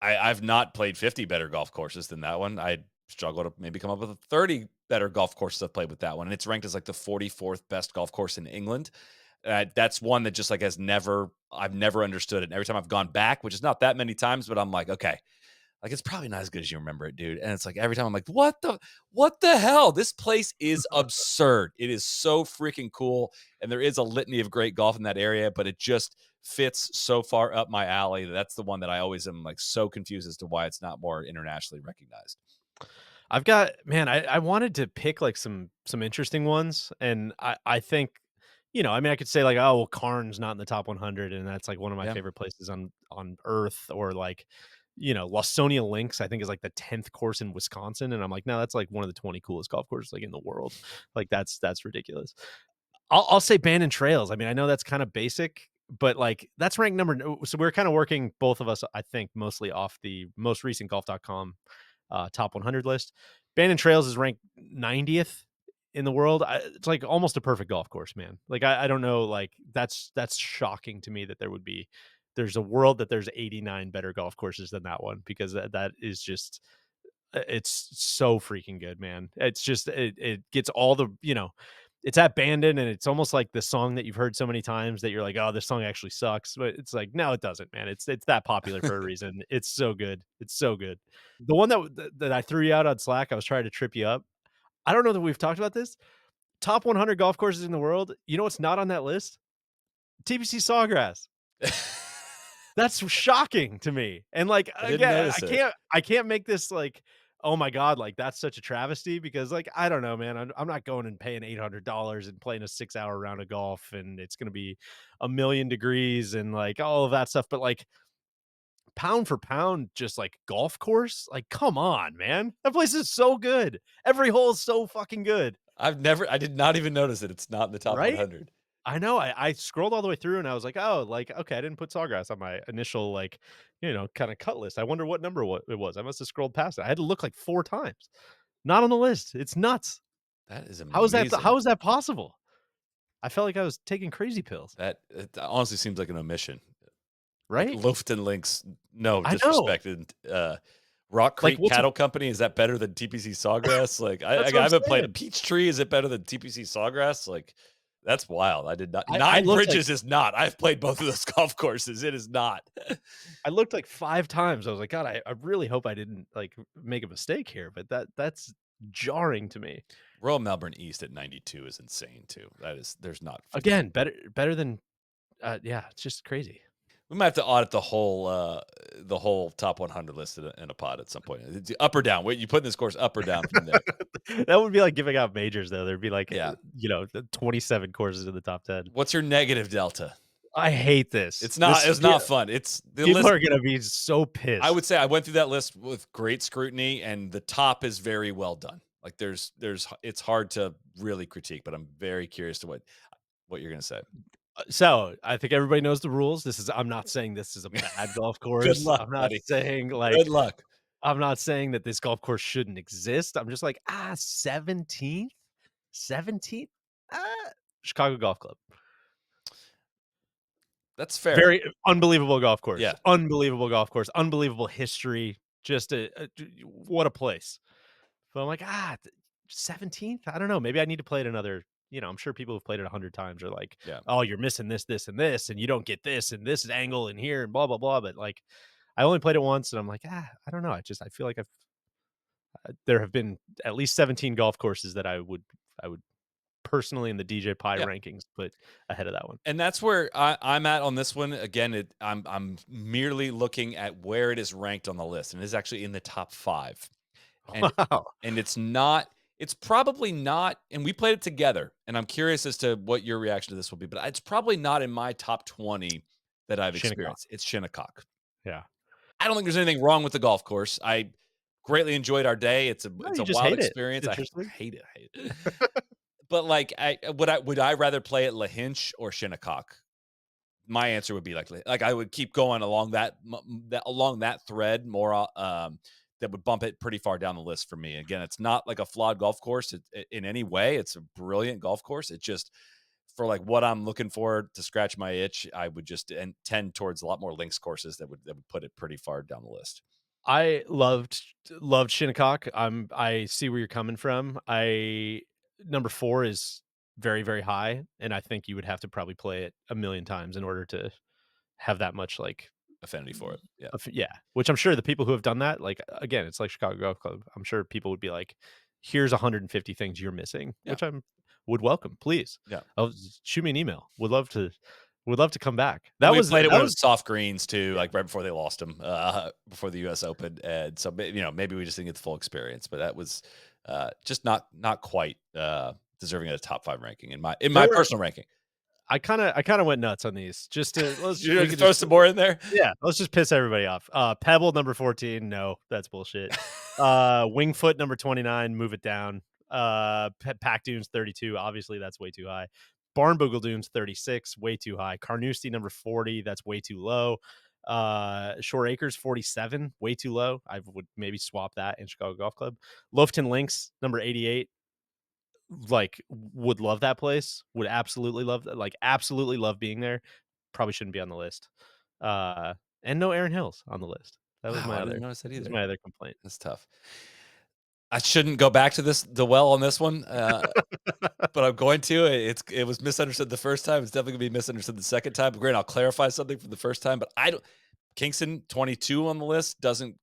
I've not played 50 better golf courses than that one. I struggle to maybe come up with 30 better golf courses I've played with that one. And it's ranked as like the 44th best golf course in England. That's one that just like I've never understood it. And every time I've gone back, which is not that many times, but I'm like, okay, like it's probably not as good as you remember it, dude. And it's like every time I'm like, what the hell? This place is absurd. It is so freaking cool. And there is a litany of great golf in that area, but it just fits so far up my alley. That's the one that I always am like so confused as to why it's not more internationally recognized. I've got man, I wanted to pick like some interesting ones, and I think, I mean, I could say like, oh well, Karn's not in the top 100, and that's like one of my Yeah. favorite places on earth, or like, Lawsonia Links, I think is like the 10th course in Wisconsin, and I'm like, no, that's like one of the 20 coolest golf courses like in the world. Like that's ridiculous. I'll say Bandon Trails. I mean, I know that's kind of basic, but like that's ranked number. So we're kind of working both of us, I think, mostly off the most recent golf.com top 100 list. Bandon Trails is ranked 90th in the world. It's like almost a perfect golf course, man. Like I don't know, like that's shocking to me that there's a world that there's 89 better golf courses than that one, because that is just it's so freaking good, man. It's just it gets all the, it's at Bandon, and it's almost like the song that you've heard so many times that you're like, oh, this song actually sucks. But it's like, no, it doesn't, man. It's that popular for a reason. It's so good. It's so good. The one that I threw you out on Slack, I was trying to trip you up. I don't know that we've talked about this. Top 100 golf courses in the world. You know what's not on that list? TPC Sawgrass. That's shocking to me. And like I didn't again, notice it. I can't make this like, oh my god, like that's such a travesty, because like I don't know, man. I'm not going and paying $800 and playing a 6-hour round of golf, and it's gonna be a million degrees and like all of that stuff. But like pound for pound, just like golf course, like come on, man. That place is so good. Every hole is so fucking good, I did not even notice it. It's not in the top right? 100. I know. I scrolled all the way through and I was like, "Oh, like, okay, I didn't put Sawgrass on my initial, like, kinda cut list. I wonder what number it was. I must have scrolled past it. I had to look like 4 times. Not on the list. It's nuts. That is How amazing. is that possible? I felt like I was taking crazy pills, That it honestly seems like an omission. Like right? Loafton Links, no I know. disrespect, and, Rock Like, Creek what's a Cattle Company, is that better than TPC Sawgrass? Like, that's what I I'm haven't played a saying. Peachtree, is it better than TPC Sawgrass? Like, that's wild. I did not I Nine looked like Bridges is not. I've played both of those golf courses. It is not. I looked like 5 times. I was like, "God, I really hope I didn't, like, make a mistake here," but that's jarring to me. Royal Melbourne East at 92 is insane too. There's not Again, better than yeah, it's just crazy. we might have to audit the whole top 100 list in a pod at some point. It's up or down. Wait, you put in this course up or down from there? That would be like giving out majors, though. There'd be like, Yeah. the 27 courses in the top 10. What's your negative delta? I hate this. It's not fun. It's the People list. are gonna be so I would pissed. say I went through that list with great scrutiny, and the top is very well done. Like it's hard to really critique, but I'm very curious to what you're gonna say. So, I think everybody knows the rules. I'm not saying this is a bad golf Good course. luck, buddy. Good luck. I'm not saying that this golf course shouldn't exist. I'm just like, 17th? 17th? Ah, Chicago Golf Club. That's fair. Very unbelievable golf course. Yeah. Unbelievable golf course. Unbelievable history. Just what a place. But I'm like, 17th? I don't know. Maybe I need to play it another. I'm sure people who've played it 100 times are like, Yeah. oh, you're missing this, this, and this, and you don't get this and this angle in here and blah blah blah. But like, I only played it once, and I'm like, I don't know. I feel like there have been at least 17 golf courses that I would personally in the DJ Pie Yeah. rankings put ahead of that one. And that's where I'm at on this one. Again, I'm merely looking at where it is ranked on the list, and it is actually in the top 5. And Wow. and it's probably not, and we played it together, and I'm curious as to what your reaction to this will be, but it's probably not in my top 20 that I've Shinnecock. experienced. It's Shinnecock. Yeah. I don't think there's anything wrong with the golf course. I greatly enjoyed our day. No, It's you a just wild hate it. It's experience. I interesting. hate it. I hate it. But like, would I rather play at La Hinch or Shinnecock? My answer would be like I would keep going along along that thread more. That would bump it pretty far down the list for me. Again, it's not like a flawed golf course in any way. It's a brilliant golf course. It just for like what I'm looking for to scratch my itch, I would just tend towards a lot more links courses that would put it pretty far down the list. I loved Shinnecock. I see where you're coming from. I Number 4 is very, very high, and I think you would have to probably play it a million times in order to have that much, like, Affinity for it. Yeah. yeah, which I'm sure the people who have done that, like, again, it's like Chicago Golf Club. I'm sure people would be like, "Here's 150 things you're missing," Yeah. which I'm would welcome, please. Yeah. Shoot me an email. Would love to come back. And That we was played it that when it was was soft greens too, yeah. like right before they lost him, before the U.S. Open, and so maybe we just didn't get the full experience, but that was just not quite deserving of a top 5 ranking in There my were personal ranking. I kinda went nuts on these just to You we want to could throw just some more in there? yeah, let's just piss everybody off. Pebble number 14, no, that's bullshit. Wingfoot number 29, move it down. Pack Dunes 32, obviously that's way too high. Barnboogle Dunes 36, way too high. Carnoustie number 40, that's way too low. Shore Acres 47, way too low. I would maybe swap that in Chicago Golf Club. Loafton Links number 88, like would love that place. Would absolutely love that. Like absolutely love being there. Probably shouldn't be on the list. Uh, and no Aaron Hills on the list. That was Wow, my I other. didn't notice that Was either. my other complaint. That's tough. I shouldn't go back to the well on this one, but I'm going to. It was misunderstood the first time. It's definitely gonna be misunderstood the second time. But great, I'll clarify something for the first time. But I don't. Kingston 22 on the list doesn't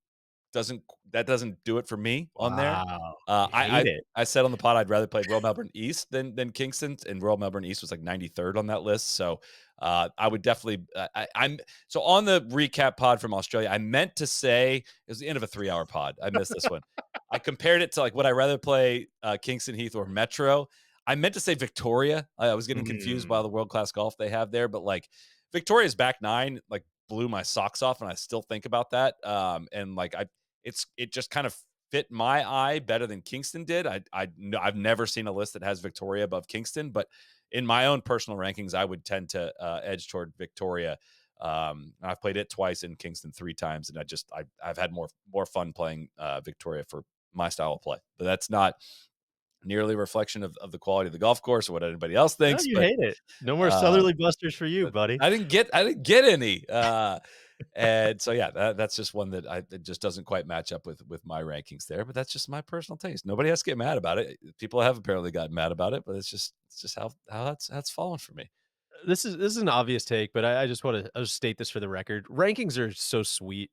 do it for me on there. Wow, Uh, you I, hate I it. I said on the pod I'd rather play Royal Melbourne East than Kingston, and Royal Melbourne East was like 93rd on that list. So I would definitely. I'm so on the recap pod from Australia. I meant to say it was the end of a 3-hour pod. I missed this one. I compared it to like would I rather play Kingston Heath or Metro. I meant to say Victoria. I was getting confused by Mm. the world class golf they have there, but like Victoria's back 9 like blew my socks off, and I still think about that. And like it just kind of fit my eye better than Kingston did. I've never seen a list that has Victoria above Kingston, but in my own personal rankings, I would tend to edge toward Victoria. I've played it twice in Kingston 3 times, and I've had more fun playing Victoria for my style of play. But that's not nearly a reflection of the quality of the golf course or what anybody else No, thinks. you But hate it. No more uh, southerly busters for you, but buddy. I didn't get any. And so yeah, that's just one that it just doesn't quite match up with my rankings there. But that's just my personal taste. Nobody has to get mad about it. People have apparently gotten mad about it, but it's just how that's fallen for me. This is an obvious take, but I just want to state this for the record. Rankings are so sweet.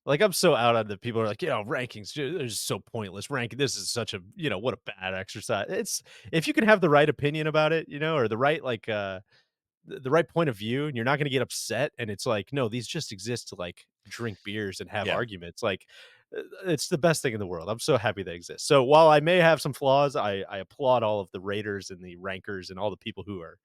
Like, I'm so out on the people are like, rankings, they're just so pointless. Ranking, this is such a, what a bad exercise. It's if you can have the right opinion about it, or the right the right point of view, and you're not going to get upset. And it's like, no, these just exist to like drink beers and have Yeah. arguments. Like, it's the best thing in the world. I'm so happy they exist. So while I may have some flaws, I applaud all of the raters and the rankers and all the people who are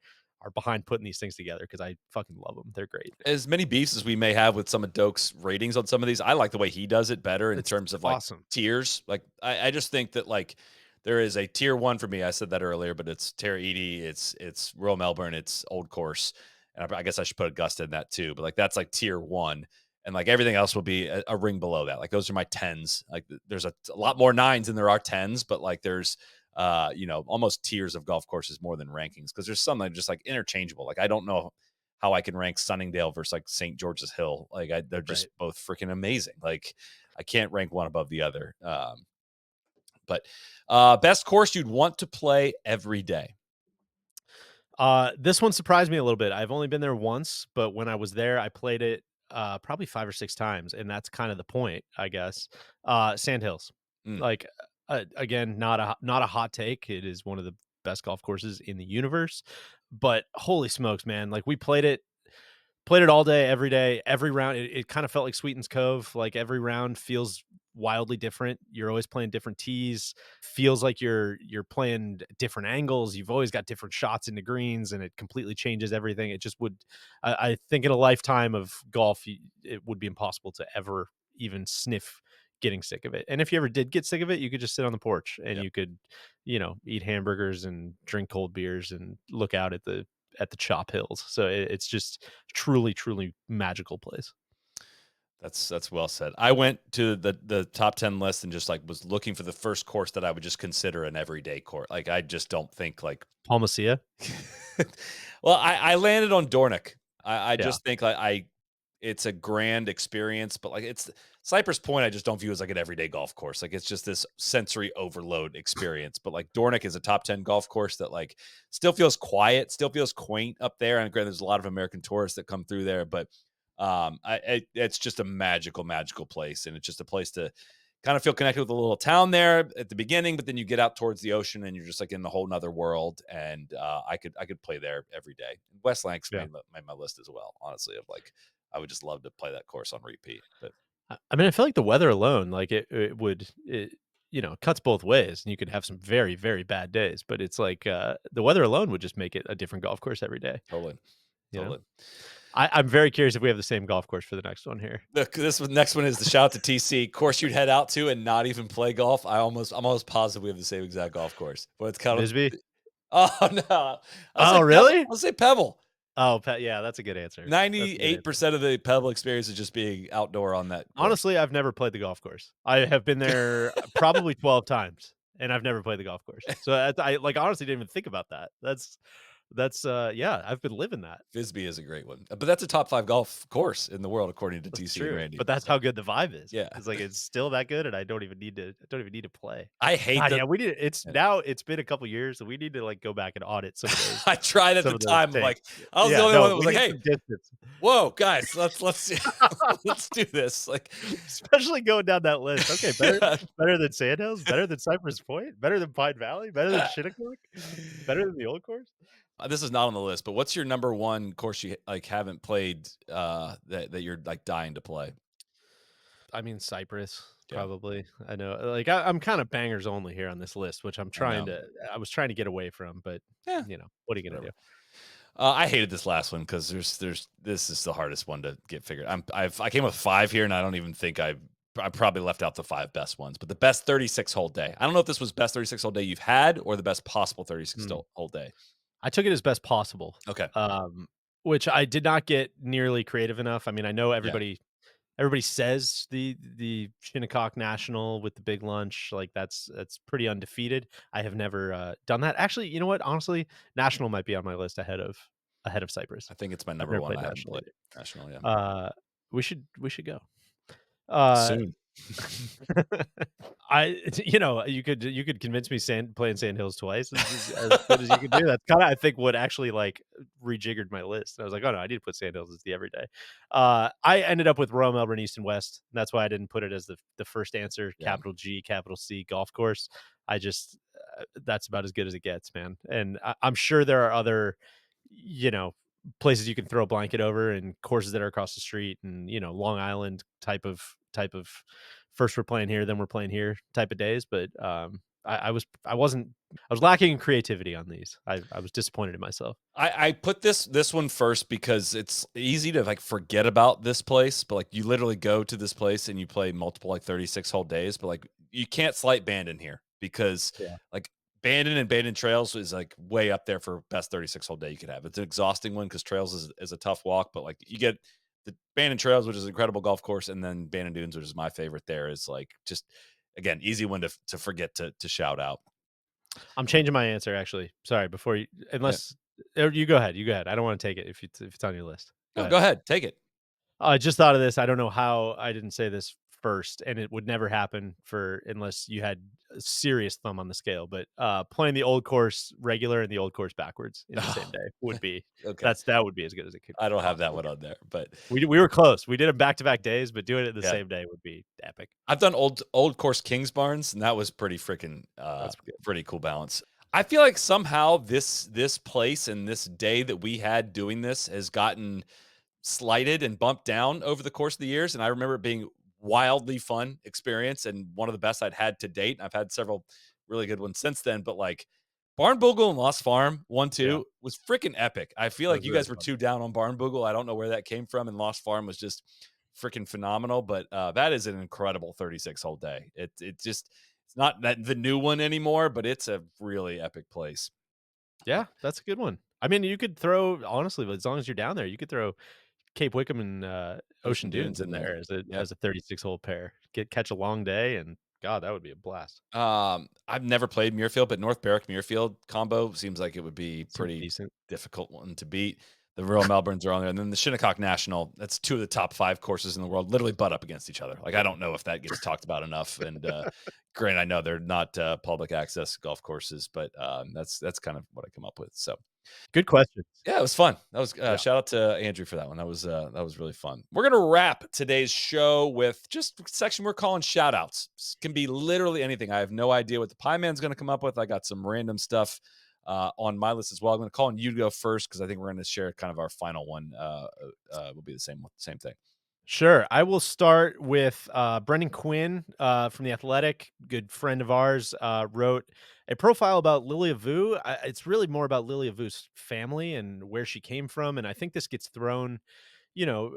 behind putting these things together because I fucking love them. They're great. As many beefs as we may have with some of Doak's ratings on some of these, I like the way he does it better in It's terms of like awesome. tiers. Like I just think that like there is a tier one for me. I said that earlier, but it's Terra Edie, it's Royal Melbourne, it's Old Course, and I guess I should put Augusta in that too. But like that's like tier one, and like everything else will be a ring below that. Like those are my tens. Like there's a lot more nines than there are tens, but like there's almost tiers of golf courses more than rankings because there's some that are just like interchangeable. Like I don't know how I can rank Sunningdale versus like St. George's Hill. Like they're just Right. both freaking amazing. Like I can't rank one above the other. But best course you'd want to play every day. This one surprised me a little bit. I've only been there once, but when I was there, I played it probably 5 or 6 times, and that's kind of the point, I guess. Sandhills, Mm. like again, not a hot take. It is one of the best golf courses in the universe, but holy smokes, man! Like we played it all day, every day, every round. It kind of felt like Sweetens Cove. Like every round feels wildly different. You're always playing different tees. Feels like you're playing different angles. You've always got different shots into greens, and it completely changes everything. It just would. I think in a lifetime of golf, it would be impossible to ever even sniff getting sick of it. And if you ever did get sick of it, you could just sit on the porch and Yep. you could, eat hamburgers and drink cold beers and look out at the chop hills. So it's just truly, truly magical place. That's well said. I went to the top 10 list and just like was looking for the first course that I would just consider an everyday course. Like I just don't think like Palmacia. well, I landed on Dornick. I Yeah. just think like it's a grand experience, but like it's Cypress Point, I just don't view as like an everyday golf course. Like it's just this sensory overload experience. But like Dornick is a top 10 golf course that like still feels quiet, still feels quaint up there. And granted, there's a lot of American tourists that come through there, but it's just a magical place, and it's just a place to kind of feel connected with a little town there at the beginning, but then you get out towards the ocean and you're just like in a whole nother world. And I could play there every day. West Lancs Yeah. made my list as well, honestly, of like I would just love to play that course on repeat. But I mean, I feel like the weather alone, like it cuts both ways, and you could have some very, very bad days. But it's like the weather alone would just make it a different golf course every day. totally, You know, totally. I'm very curious if we have the same golf course for the next one here. Next one is the shout out to TC course you'd head out to and not even play golf. I'm almost positive we have the same exact golf course, but it's kind of Bisbee. oh no, I'll say Oh, Pebble. really? I'll say Pebble. Oh, yeah, that's a good answer. That's a good answer. 98% of the Pebble experience is just being outdoor on that course. Honestly, I've never played the golf course. I have been there probably 12 times, and I've never played the golf course. So I like honestly didn't even think about that. That's yeah, I've been living that. Bisbee is a great one, but that's a top 5 golf course in the world according to That's TC and true. Randy. But that's So, how good the vibe is. yeah. It's like it's still that good, and I don't even need to play. I hate God, that yeah, we need it's been a couple years, so we need to like go back and audit I tried at some the of those time of like takes. I was the Yeah, only one no, that was we like, need "Hey, some distance. whoa, guys, let's let's do this." Like Especially going down that list. Okay, better yeah. better than Sandhills, better than Cypress Point, better than Pine Valley, better than Shinnecock, better than the old course? This is not on the list, but what's your number one course you like haven't played that you're like dying to play? I mean, Cypress, Yeah, probably. I know, like, I'm kinda bangers only here on this list, which I know. I was trying to get away from, but, Yeah, what are you gonna whatever. do? I hated this last one because there's this is the hardest one to get figured. I came with 5 here, and I don't even think I probably left out the 5 best ones, but the best 36 hole day. I don't know if this was best 36 hole day you've had or the best possible 36 Hmm. hole day. I took it as best possible, Okay. um, which I did not get nearly creative enough. I mean, I know Yeah. everybody says the Shinnecock National with the big lunch, like, that's pretty undefeated. I have never, done that. Actually, you know what? Honestly, National might be on my list ahead of Cypress. I think it's my I've number never one. played I haven't National played either. national. Yeah. We should go. Uh Soon. you could convince me playing Sand Hills twice is as good as you could do. That's kinda, I think, what actually, like, rejiggered my list. I was like, "Oh, no, I need to put Sand Hills as the everyday." I ended up with Royal Melbourne East and West. That's why I didn't put it as the first answer, Yeah. capital G, capital C, golf course. I just that's about as good as it gets, man, and I'm sure there are other, you know, places you can throw a blanket over and courses that are across the street and, Long Island type of first we're playing here, then we're playing here type of days. But I was lacking in creativity on these. I was disappointed in myself. I put this one first because it's easy to like forget about this place, but like you literally go to this place and you play multiple like 36 whole days, but like you can't slight Bandon here because Yeah. like Bandon and Bandon Trails is like way up there for best 36 whole day you could have. It's an exhausting one because Trails is a tough walk, but like you get the Bandon Trails, which is an incredible golf course, and then Bandon Dunes, which is my favorite there, is like just again easy one to forget to shout out. I'm changing my answer actually. Sorry, before you Yeah. unless or you go ahead. You go ahead. I don't want to take it if it's on your list. Go No, ahead. go ahead, take it. I just thought of this. I don't know how I didn't say this first, and it would never happen for unless you had a serious thumb on the scale. But playing the old course regular and the old course backwards in the same day would be Okay. that would be as good as it could I don't have that possibly one get. on there, but We were close. We did them back to back days, but doing it the yeah. same day would be epic. I've done old course Kings Barnes, and that was pretty freaking That's good. pretty cool balance. I feel like somehow this place and this day that we had doing this has gotten slighted and bumped down over the course of the years. And I remember it being wildly fun experience and one of the best I'd had to date. I've had several really good ones since then, but like Barnboogle and Lost Farm Yeah, 1-2 was freaking epic. I feel that like was you really guys were fun. too down on Barnboogle. I don't know where that came from, and Lost Farm was just freaking phenomenal. But that is an incredible 36 hole day. It's not that the new one anymore, but it's a really epic place. Yeah, that's a good one. I mean, you could throw honestly, as long as you're down there, you could throw Cape Wickham and Ocean Ocean Dunes Dunes in in there. there Yep. as a 36 hole pair. Catch a long day, and God, that would be a blast. I've never played Muirfield, but North Berwick Muirfield combo seems like it would be Seems pretty decent. difficult one to beat. The Royal Melbournes are on there, and then the Shinnecock National. That's two of the top 5 courses in the world, literally butt up against each other. Like I don't know if that gets talked about enough. And granted, I know they're not public access golf courses, but that's kind of what I come up with. So Good questions. yeah, it was fun. That was Yeah. shout out to Andrew for that one. That was really fun. We're gonna wrap today's show with just a section we're calling shout outs. This can be literally anything. I have no idea what the Pie Man's gonna come up with. I got some random stuff on my list as well. I'm gonna call on you to go first because I think we're gonna share kind of our final one. Will be the same thing. Sure. I will start with Brendan Quinn from The Athletic, good friend of ours, wrote a profile about Lilia Vu. It's really more about Lilia Vu's family and where she came from. And I think this gets thrown, you know,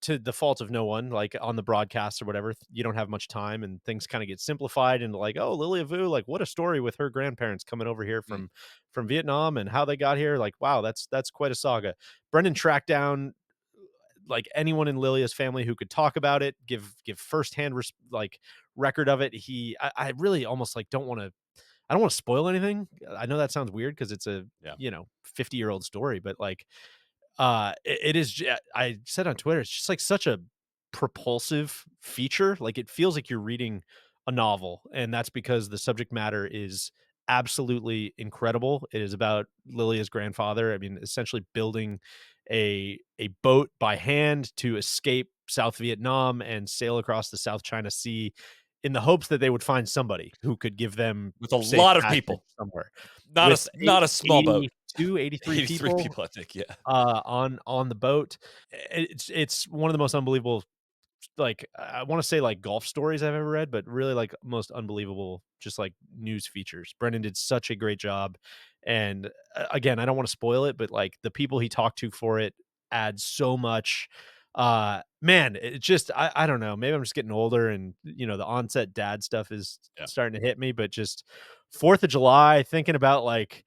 to the fault of no one, like on the broadcast or whatever. You don't have much time and things kind of get simplified into like, oh, Lilia Vu, like what a story with her grandparents coming over here Mm, from Vietnam and how they got here. Like, wow, that's quite a saga. Brendan tracked down like anyone in Lilia's family who could talk about it, give firsthand like record of it. I really almost like I don't want to spoil anything. I know that sounds weird because it's a yeah. 50-year-old story, but like it is. I said on Twitter, it's just like such a propulsive feature. Like it feels like you're reading a novel, and that's because the subject matter is absolutely incredible. It is about Lilia's grandfather. I mean, essentially building a boat by hand to escape South Vietnam and sail across the South China Sea in the hopes that they would find somebody who could give them With a safe lot of passage people, somewhere. not With not a small boat. 83 83 people people, I think. Yeah. on the boat. It's one of the most unbelievable, like I want to say like golf stories I've ever read, but really like most unbelievable, just like news features. Brendan did such a great job, and again, I don't want to spoil it, but like the people he talked to for it add so much. Man, it just I don't know. Maybe I'm just getting older, and the onset dad stuff is Yeah. starting to hit me. But just 4th of July, thinking about like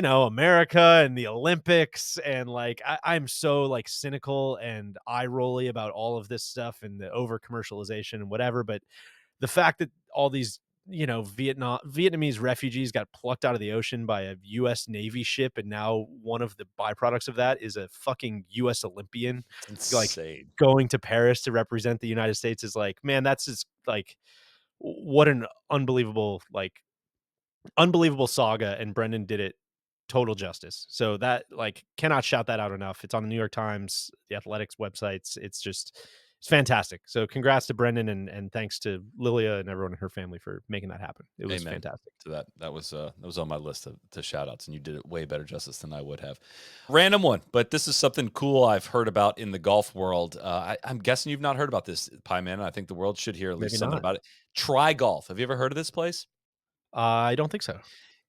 America and the Olympics, and like I'm so like cynical and eye rolly about all of this stuff and the over commercialization and whatever. But the fact that all these Vietnamese refugees got plucked out of the ocean by a U.S. Navy ship, and now one of the byproducts of that is a fucking U.S. Olympian, It's like insane. going to Paris to represent the United States is like, man, that's just like what an unbelievable saga, and Brendan did it total justice. So that like cannot shout that out enough. It's on the New York Times, the Athletics websites. It's fantastic. So congrats to Brendan, and thanks to Lilia and everyone in her family for making that happen. It was Amen fantastic. to that. That was on my list to shout outs, and you did it way better justice than I would have. Random one, but this is something cool I've heard about in the golf world. I'm guessing you've not heard about this, Pie Man. I think the world should hear at least Maybe something not. about it. Try Golf. Have you ever heard of this place? I don't think so.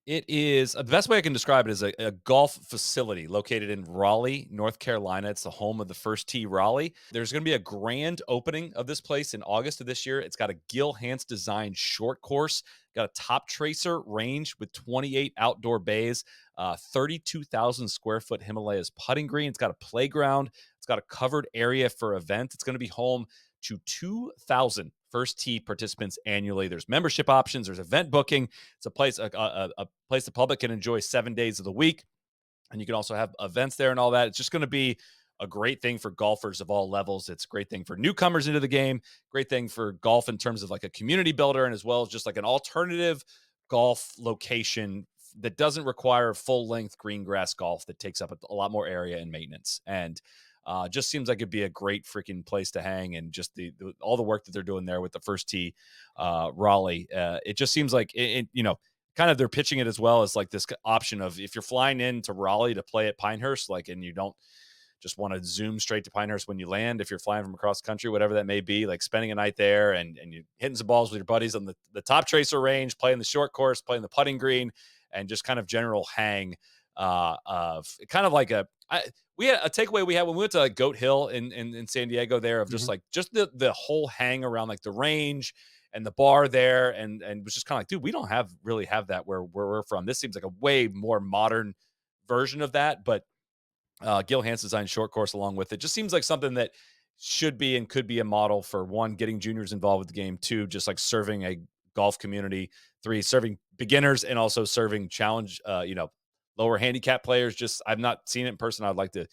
It is the best way I can describe it is a golf facility located in Raleigh, North Carolina. It's the home of the First Tee Raleigh. There's going to be a grand opening of this place in August of this year. It's got a Gil Hanse designed short course, got a top tracer range with 28 outdoor bays, 32,000 square foot Himalayas putting green. It's got a playground. It's got a covered area for events. It's going to be home to 2,000 First Tee participants annually. There's membership options. There's event booking. It's a place a place the public can enjoy 7 days of the week, and you can also have events there and all that. It's just going to be a great thing for golfers of all levels. It's a great thing for newcomers into the game. Great thing for golf in terms of like a community builder, and as well as just like an alternative golf location that doesn't require full length green grass golf that takes up a lot more area and maintenance. And just seems like it'd be a great freaking place to hang, and just all the work that they're doing there with the First Tee Raleigh. It just seems like kind of they're pitching it as well as like this option of if you're flying into Raleigh to play at Pinehurst, like, and you don't just want to zoom straight to Pinehurst when you land, if you're flying from across the country, whatever that may be, like spending a night there and you hitting some balls with your buddies on the top tracer range, playing the short course, playing the putting green, and just kind of general hang of kind of like we had a takeaway we had when we went to like Goat Hill in San Diego there of just Mhm. like just the whole hang around like the range and the bar there, and was just kind of like, dude, we don't really have that where we're from. This seems like a way more modern version of that, but Gil Hanse designed short course along with it. Just seems like something that should be and could be a model for one, getting juniors involved with the game, two, just like serving a golf community, three, serving beginners and also serving challenge, lower handicap players. Just I've not seen it in person. I'd like to.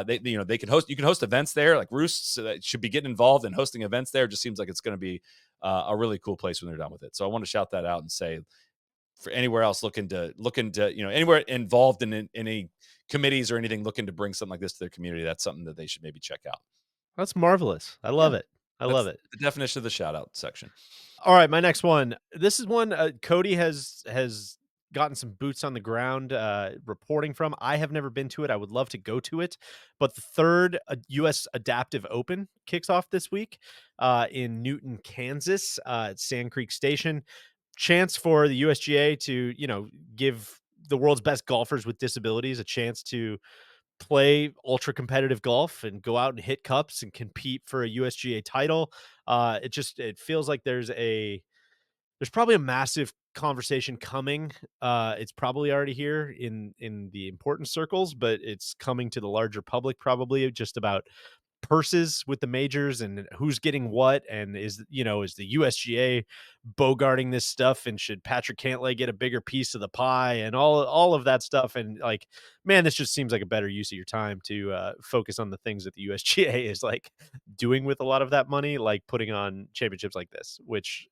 They can host. You can host events there, like Roosts. So that should be getting involved in hosting events there. Just seems like it's going to be a really cool place when they're done with it. So I want to shout that out and say for anywhere else looking to anywhere involved in any committees or anything looking to bring something like this to their community, that's something that they should maybe check out. That's marvelous. I Yeah, love it. I love that's it. the definition of the shout out section. All right, my next one. This is one Cody has gotten some boots on the ground reporting from. I have never been to it. I would love to go to it, but the third U.S. Adaptive Open kicks off this week in Newton, Kansas, at Sand Creek Station. Chance for the USGA to give the world's best golfers with disabilities a chance to play ultra competitive golf and go out and hit cups and compete for a USGA title. It feels like there's probably a massive conversation coming. It's probably already here in the important circles, but it's coming to the larger public probably just about purses with the majors and who's getting what, and is the USGA bogarting this stuff, and should Patrick Cantlay get a bigger piece of the pie, and all of that stuff. And like, man, this just seems like a better use of your time to focus on the things that the USGA is like doing with a lot of that money, like putting on championships like this, which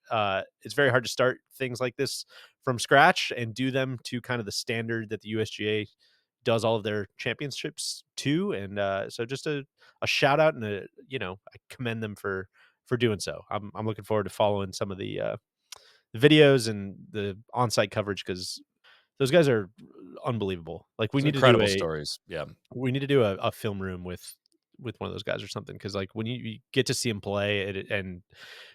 it's very hard to start things like this from scratch and do them to kind of the standard that the USGA does all of their championships to. And so just a shout out, and I commend them for doing so. I'm looking forward to following some of the videos and the on-site coverage, because those guys are unbelievable. Like Some incredible stories. Yeah. we need to do a film room with one of those guys or something, because like when you get to see them play and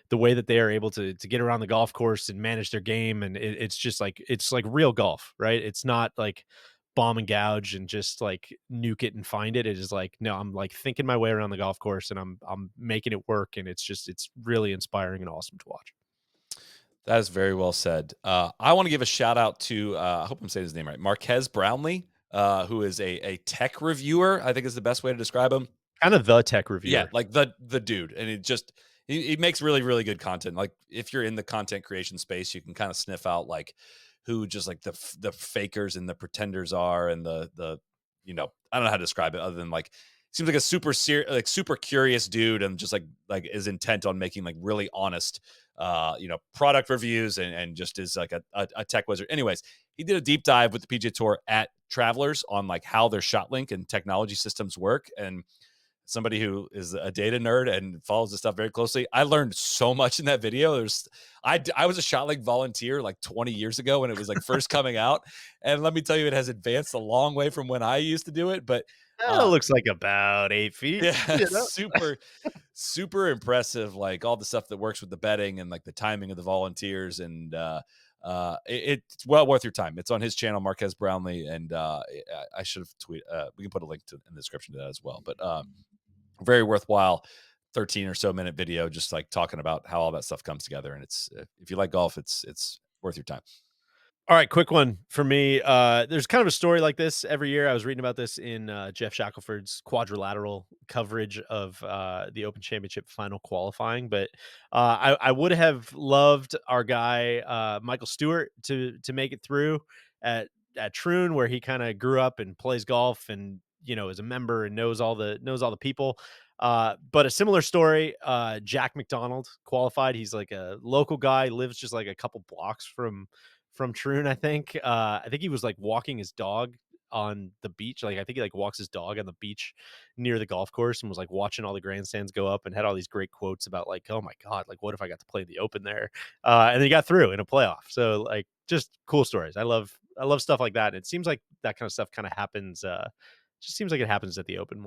the way that they are able to get around the golf course and manage their game, and it's just like it's like real golf, right? It's not like bomb and gouge and just like nuke it and find it. It is like, no, I'm like thinking my way around the golf course, and I'm making it work, and it's really inspiring and awesome to watch. That is very well said. I want to give a shout out to, I hope I'm saying his name right, Marquez Brownlee, who is a tech reviewer, I think is the best way to describe him. Kind of the tech Yeah, reviewer. like the dude, and it just he makes really really good content. Like if you're in the content creation space, you can kind of sniff out like who just like the fakers and the pretenders are, and the I don't know how to describe it other than like seems like a super curious dude, and just like is intent on making like really honest product reviews, and just is like a tech wizard. Anyways, he did a deep dive with the PGA Tour at Travelers on like how their shot link and technology systems work, and somebody who is a data nerd and follows this stuff very closely. I learned so much in that video. I was a ShotLink volunteer like 20 years ago when it was like first coming out, and let me tell you, it has advanced a long way from when I used to do it. But It looks like about 8 feet, yeah, you know? super impressive. Like all the stuff that works with the betting and like the timing of the volunteers, and it's well worth your time. It's on his channel, Marquez Brownlee, and I should have tweeted. We can put a link in the description to that as well. But very worthwhile 13 or so minute video just like talking about how all that stuff comes together, and it's if you like golf, it's worth your time. All right, quick one for me. There's kind of a story like this every year. I was reading about this in Jeff Shackelford's quadrilateral coverage of the Open Championship final qualifying. But I would have loved our guy Michael Stewart to make it through at Troon, where he kind of grew up and plays golf, and is a member and knows all the people. But a similar story. Jack McDonald qualified. He's like a local guy, lives just like a couple blocks from Troon, I think. I think he was like walking his dog on the beach. Like I think he like walks his dog on the beach near the golf course and was like watching all the grandstands go up and had all these great quotes about like, oh my God, like what if I got to play the open there? And then he got through in a playoff. So like just cool stories. I love stuff like that. And it seems like that kind of stuff kind of happens. Just seems like it happens at the open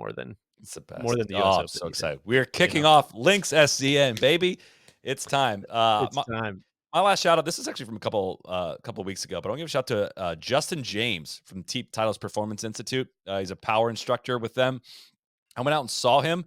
It's the more than best. the Oh, US I'm Open so even, excited. We're kicking off Links SCN, baby. It's time. It's time. My last shout out. This is actually from a couple weeks ago, but I want to give a shout to Justin James from Titleist Performance Institute. He's a power instructor with them. I went out and saw him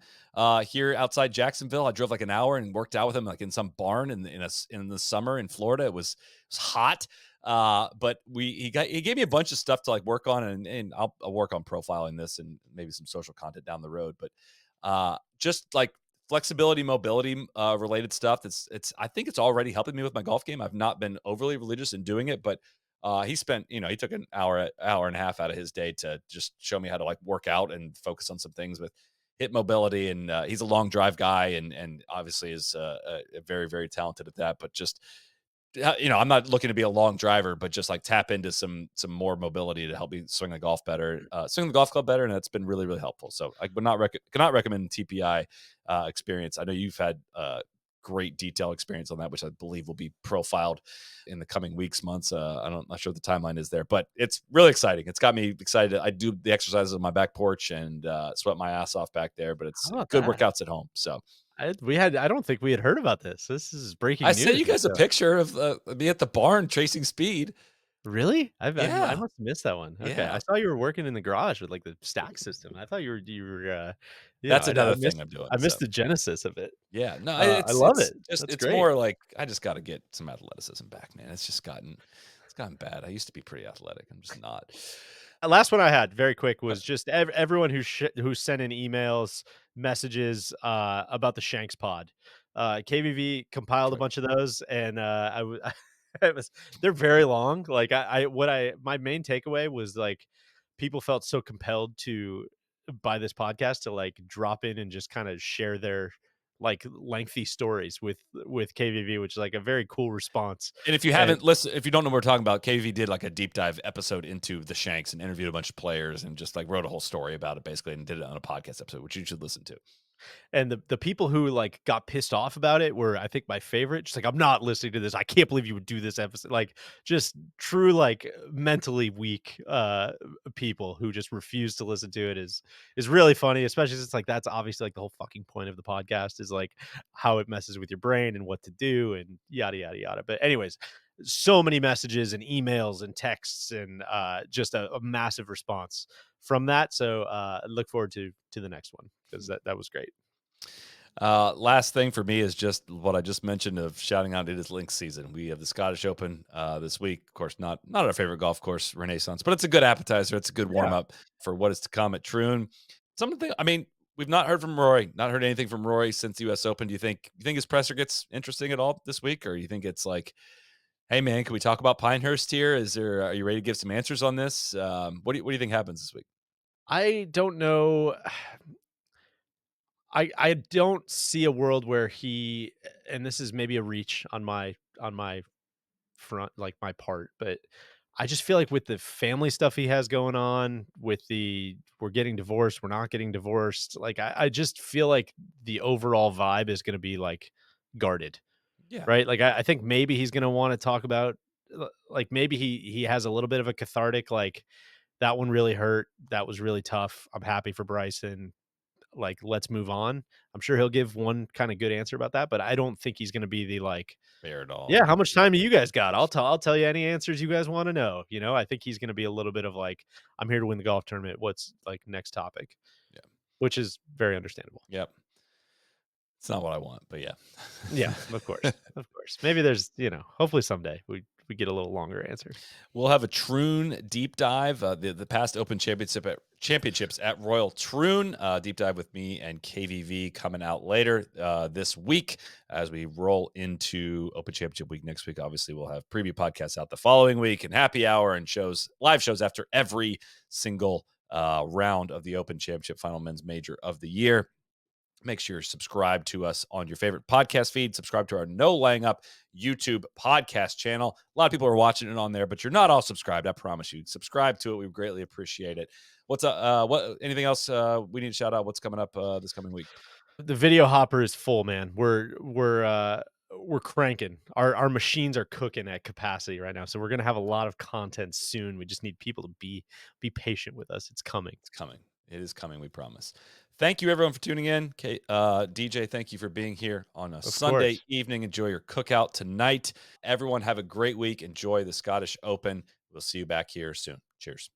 here outside Jacksonville. I drove like an hour and worked out with him like in some barn in the summer in Florida. It was hot, but he gave me a bunch of stuff to like work on, and I'll work on profiling this and maybe some social content down the road. But just like flexibility, mobility related stuff. I think it's already helping me with my golf game. I've not been overly religious in doing it, but he took an hour and a half out of his day to just show me how to like work out and focus on some things with hip mobility. And he's a long drive guy, and obviously is very, very talented at that. But just I'm not looking to be a long driver, but just like tap into some more mobility to help me swing the golf better, swing the golf club better, and that's been really really helpful. So I would not cannot recommend TPI experience. I know you've had great detail experience on that, which I believe will be profiled in the coming weeks, months. I'm not sure what the timeline is there, but it's really exciting. It's got me excited. I do the exercises on my back porch and sweat my ass off back there, but it's How about good that? workouts at home. So I don't think we had heard about this. This is I breaking sent you news. guys a picture of me at the barn chasing speed. Really? I Yeah. must have missed that one. Okay, I Yeah. saw you were working in the garage with, like, the stack system. I thought That's I another thing missed I'm doing. I So missed the genesis of it. yeah, no, I love it. That's it's great. more like I just got to get some athleticism back, man. It's gotten bad. I used to be pretty athletic. I'm just not. Last one I had, very quick, Uh, was just everyone who sent in emails, messages, about the Shanks pod. KVV compiled a Great. bunch of those, and, I w it was they're very long. Like, my main takeaway was, like, people felt so compelled to by this podcast to, like, drop in and just kinda share their, like, lengthy stories with KVV, which is, like, a very cool response, And if you and haven't listened, if you don't know what we're talking about, KV did like a deep dive episode into the Shanks and interviewed a bunch of players and just like wrote a whole story about it basically and did it on a podcast episode, which you should listen to. And the people who, like, got pissed off about it were, I think, my favorite. Just like, "I'm not listening to this. I can't believe you would do this episode." Like, just true, like, mentally weak, people who just refuse to listen to it is really funny, especially since, like, that's obviously, like, the whole fucking point of the podcast is, like, how it messes with your brain and what to do and yada, yada, yada. But anyways, so many messages and emails and texts and, just a massive response from that. So, I look forward to the next one because that was great. Last thing for me is just what I just mentioned of shouting out it is Lynx season. We have the Scottish Open this week. Of course, not our favorite golf course, Renaissance, but it's a good appetizer. It's a good warm Yeah. up for what is to come at Troon. Something. I mean, we've not heard from Rory. Not heard anything from Rory since the U.S. Open. Do you think his presser gets interesting at all this week, or you think it's like, hey man, can we talk about Pinehurst here? Are you ready to give some answers on this? What do you think happens this week? I don't know. I don't see a world where he, and this is maybe a reach on my front, like my part, but I just feel like with the family stuff he has going on, with the we're getting divorced, we're not getting divorced, like I just feel like the overall vibe is going to be like guarded, Yeah, right? Like I think maybe he's going to want to talk about like maybe he has a little bit of a cathartic like that one really hurt, that was really tough. I'm happy for Bryson, like let's move on. I'm sure he'll give one kind of good answer about that, but I don't think he's going to be the like, fair at all. yeah, how much time do you guys got? I'll tell you any answers you guys want to know. I think he's going to be a little bit of like, I'm here to win the golf tournament. What's like next topic, Yeah. which is very understandable. Yep. It's not what I want, but yeah. Yeah, of course, of course. Maybe there's, hopefully someday we get a little longer answer. We'll have a Troon deep dive, the past Open championships at Royal Troon deep dive with me and KVV coming out later this week as we roll into Open Championship week next week. Obviously, we'll have preview podcasts out the following week and happy hour and live shows after every single round of the Open Championship final men's major of the year. Make sure you're subscribed to us on your favorite podcast feed. Subscribe to our No Laying Up YouTube podcast channel. A lot of people are watching it on there, but you're not all subscribed. I promise you. Subscribe to it. We greatly appreciate it. What's what? Anything else we need to shout out? What's coming up this coming week? The video hopper is full, man. We're cranking. Our machines are cooking at capacity right now. So we're gonna have a lot of content soon. We just need people to be patient with us. It's coming. It's coming. It is coming. We promise. Thank you, everyone, for tuning in. DJ, thank you for being here on a Of Sunday course. evening. Enjoy your cookout tonight. Everyone, have a great week. Enjoy the Scottish Open. We'll see you back here soon. Cheers.